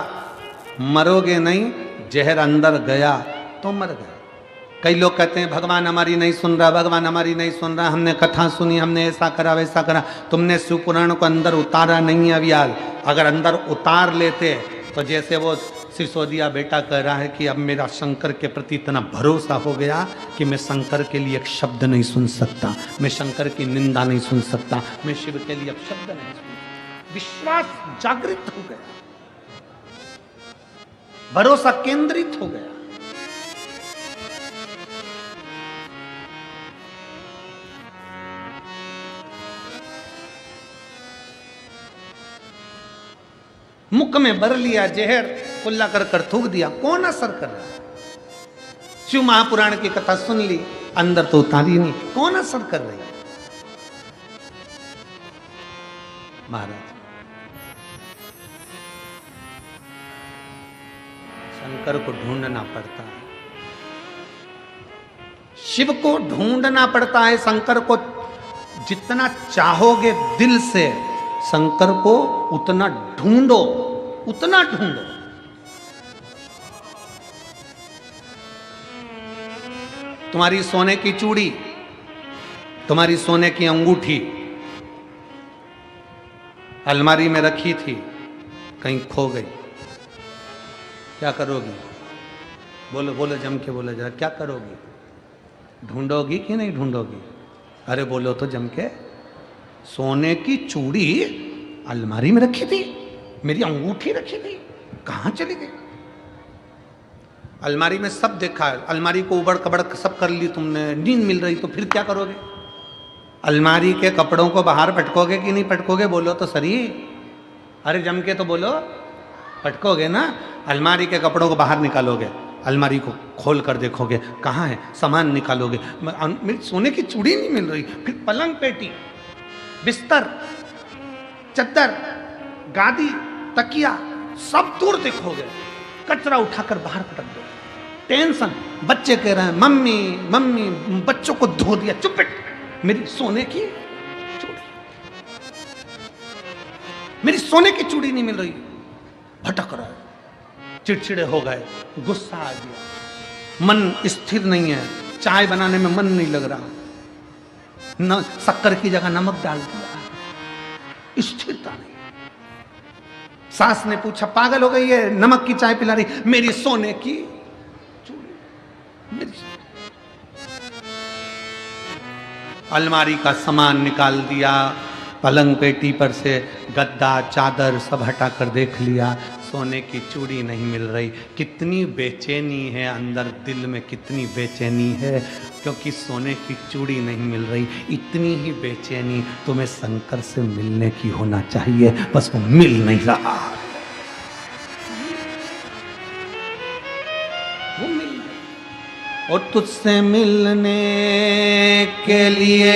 मरोगे नहीं, जहर अंदर गया तो मर गए। कई लोग कहते हैं भगवान हमारी नहीं सुन रहा, भगवान हमारी नहीं सुन रहा, हमने कथा सुनी, हमने ऐसा करा वैसा करा। तुमने शिव पुराण को अंदर उतारा नहीं है अभी आज। अगर अंदर उतार लेते तो जैसे वो सिसोदिया बेटा कह रहा है कि अब मेरा शंकर के प्रति इतना भरोसा हो गया कि मैं शंकर के लिए एक शब्द नहीं सुन सकता, मैं शंकर की निंदा नहीं सुन सकता, मैं शिव के लिए अब शब्द नहीं सुन सकता। विश्वास जागृत हो गया, भरोसा केंद्रित हो गया। मुख में भर लिया जहर, कुल्ला कर कर थूक दिया, कौन असर कर रहा है? शिव महापुराण की कथा सुन ली, अंदर तो उतारी नहीं, कौन असर कर रही है? महाराज शंकर को ढूंढना पड़ता है, शिव को ढूंढना पड़ता है। शंकर को जितना चाहोगे दिल से शंकर को उतना ढूंढो, उतना ढूंढो। तुम्हारी सोने की चूड़ी, तुम्हारी सोने की अंगूठी अलमारी में रखी थी, कहीं खो गई, क्या करोगी? बोलो बोलो, जम के बोलो जरा, क्या करोगी? ढूंढोगी कि नहीं ढूंढोगी? अरे बोलो तो जम के। सोने की चूड़ी अलमारी में रखी थी, मेरी अंगूठी रखी थी, कहां चली गई? अलमारी में सब देखा, अलमारी को उबड़ कबड़ सब कर ली तुमने, नींद मिल रही, तो फिर क्या करोगे? अलमारी के कपड़ों को बाहर पटकोगे कि नहीं पटकोगे? बोलो तो सही। अरे जम के तो बोलो, पटकोगे ना? अलमारी के कपड़ों को बाहर निकालोगे, अलमारी को खोल कर देखोगे, कहाँ है? सामान निकालोगे, मेरी सोने की चूड़ी नहीं मिल रही। फिर पलंग पेटी, बिस्तर, चद्दर, गादी, तकिया सब दूर देखोगे, कचरा उठाकर बाहर पटक दो। टेंशन, बच्चे कह रहे हैं मम्मी मम्मी, बच्चों को धो दिया, चुप बैठ। मेरी सोने की चूड़ी, मेरी सोने की चूड़ी नहीं मिल रही, भटक रहा है, चिड़चिड़े हो गए, गुस्सा आ गया, मन स्थिर नहीं है, चाय बनाने में मन नहीं लग रहा, न शक्कर की जगह नमक डाल दिया, स्थिरता नहीं। सास ने पूछा पागल हो गई है, नमक की चाय पिला रही, मेरी सोने की चूड़ी, मेरी अलमारी का सामान निकाल दिया, पलंग पेटी पर से गद्दा चादर सब हटा कर देख लिया, सोने की चूड़ी नहीं मिल रही। कितनी बेचैनी है अंदर दिल में, कितनी बेचैनी है, क्योंकि सोने की चूड़ी नहीं मिल रही। इतनी ही बेचैनी तुम्हें शंकर से मिलने की होना चाहिए, बस वो मिल नहीं रहा। वो मिल और तुझसे मिलने के लिए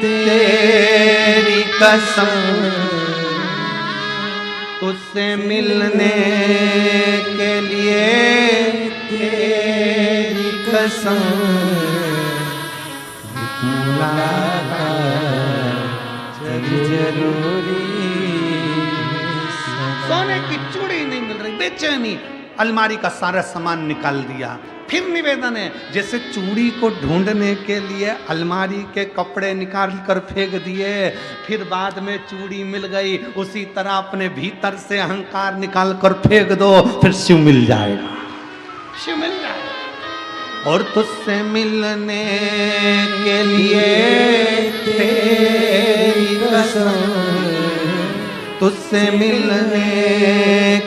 तेरी कसम, तुझसे मिलने के लिए तेरी कसम, जरूरी। सोने की चूड़ी नहीं मिल रही, बेचैनी। अलमारी का सारा सामान निकाल दिया। फिर निवेदन है, जैसे चूड़ी को ढूंढने के लिए अलमारी के कपड़े निकाल कर फेंक दिए, फिर बाद में चूड़ी मिल गई, उसी तरह अपने भीतर से अहंकार निकाल कर फेंक दो, फिर शिव मिल जाएगा, शिव मिल जाएगा। और तुझसे मिलने के लिए तेरी कसम, तुझसे मिलने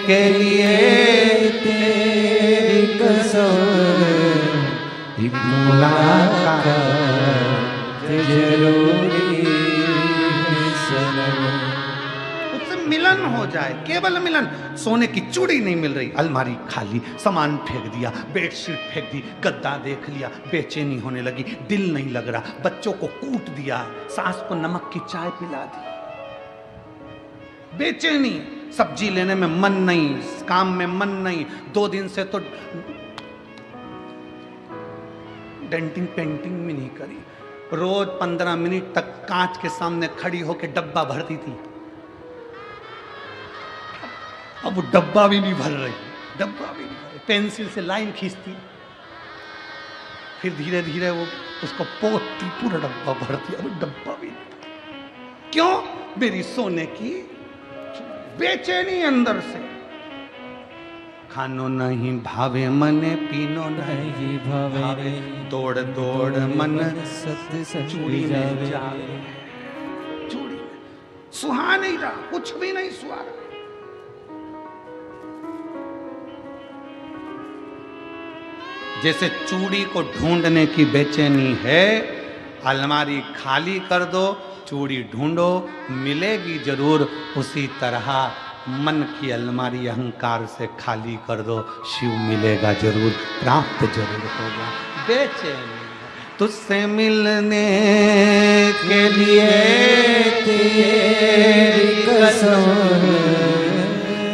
के लिए तेरी कसम, मुलाकात जरूरी सनम। उससे मिलन हो जाए, केवल मिलन। सोने की चूड़ी नहीं मिल रही, अलमारी खाली, सामान फेंक दिया, बेडशीट फेंक दी, गद्दा देख लिया, बेचैनी होने लगी, दिल नहीं लग रहा, बच्चों को कूट दिया, सास को नमक की चाय पिला दी, बेचैनी, सब्जी लेने में मन नहीं, काम में मन नहीं, 2 दिन से तो डेंटिंग पेंटिंग भी नहीं करी, रोज 15 मिनट तक कांच के सामने खड़ी होकर डब्बा भरती थी, अब वो डब्बा भी नहीं भर रही, डब्बा भी नहीं भर रही, पेंसिल से लाइन खींचती, फिर धीरे धीरे वो उसको पोतती, पूरा डब्बा भरती, अब डब्बा भी नहीं। क्यों? मेरी सोने की बेचैनी अंदर से। खानो नहीं भावे मने, पीनो नहीं भावे, दौड़ दौड़ मन चूड़ी में जावे, चूड़ी में सुहा नहीं रहा, कुछ भी नहीं सुहा रहा। जैसे चूड़ी को ढूंढने की बेचैनी है, अलमारी खाली कर दो, चूड़ी ढूंढो, मिलेगी जरूर। उसी तरह मन की अलमारी अहंकार से खाली कर दो, शिव मिलेगा जरूर, प्राप्त जरूर होगा। बेचैनी तुझसे मिलने के लिए तेरी कसम,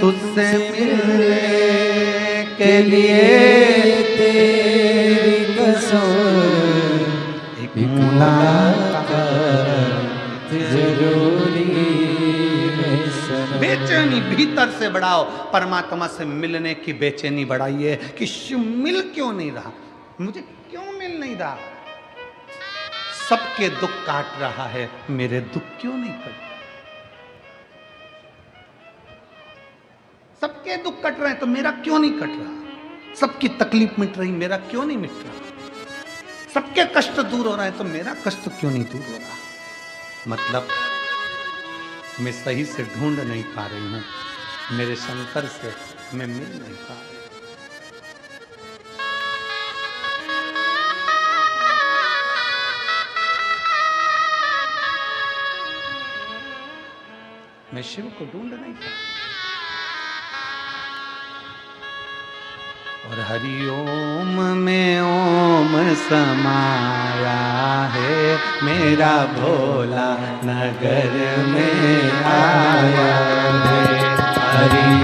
तुझसे मिलने के लिए तेरी कसम, मुलाकात जरूरी है सनम। बेचैनी भीतर से बढ़ाओ, परमात्मा से मिलने की बेचैनी बढ़ाइए कि मिल क्यों नहीं रहा, मुझे क्यों मिल नहीं रहा। सबके दुख काट रहा है, मेरे दुख क्यों नहीं कट। सबके दुख कट रहे हैं तो मेरा क्यों नहीं कट रहा। सबकी तकलीफ मिट रही, मेरा क्यों नहीं मिट रहा। सबके कष्ट दूर हो रहे हैं तो मेरा कष्ट क्यों नहीं दूर हो रहा। मतलब मैं सही से ढूंढ नहीं पा रही हूं, मेरे शंकर से मैं मिल नहीं पा रही। मैं शिव को ढूंढ नहीं पा। और हरिओम में ओम समाया है, मेरा भोला नगर में आया है। हरि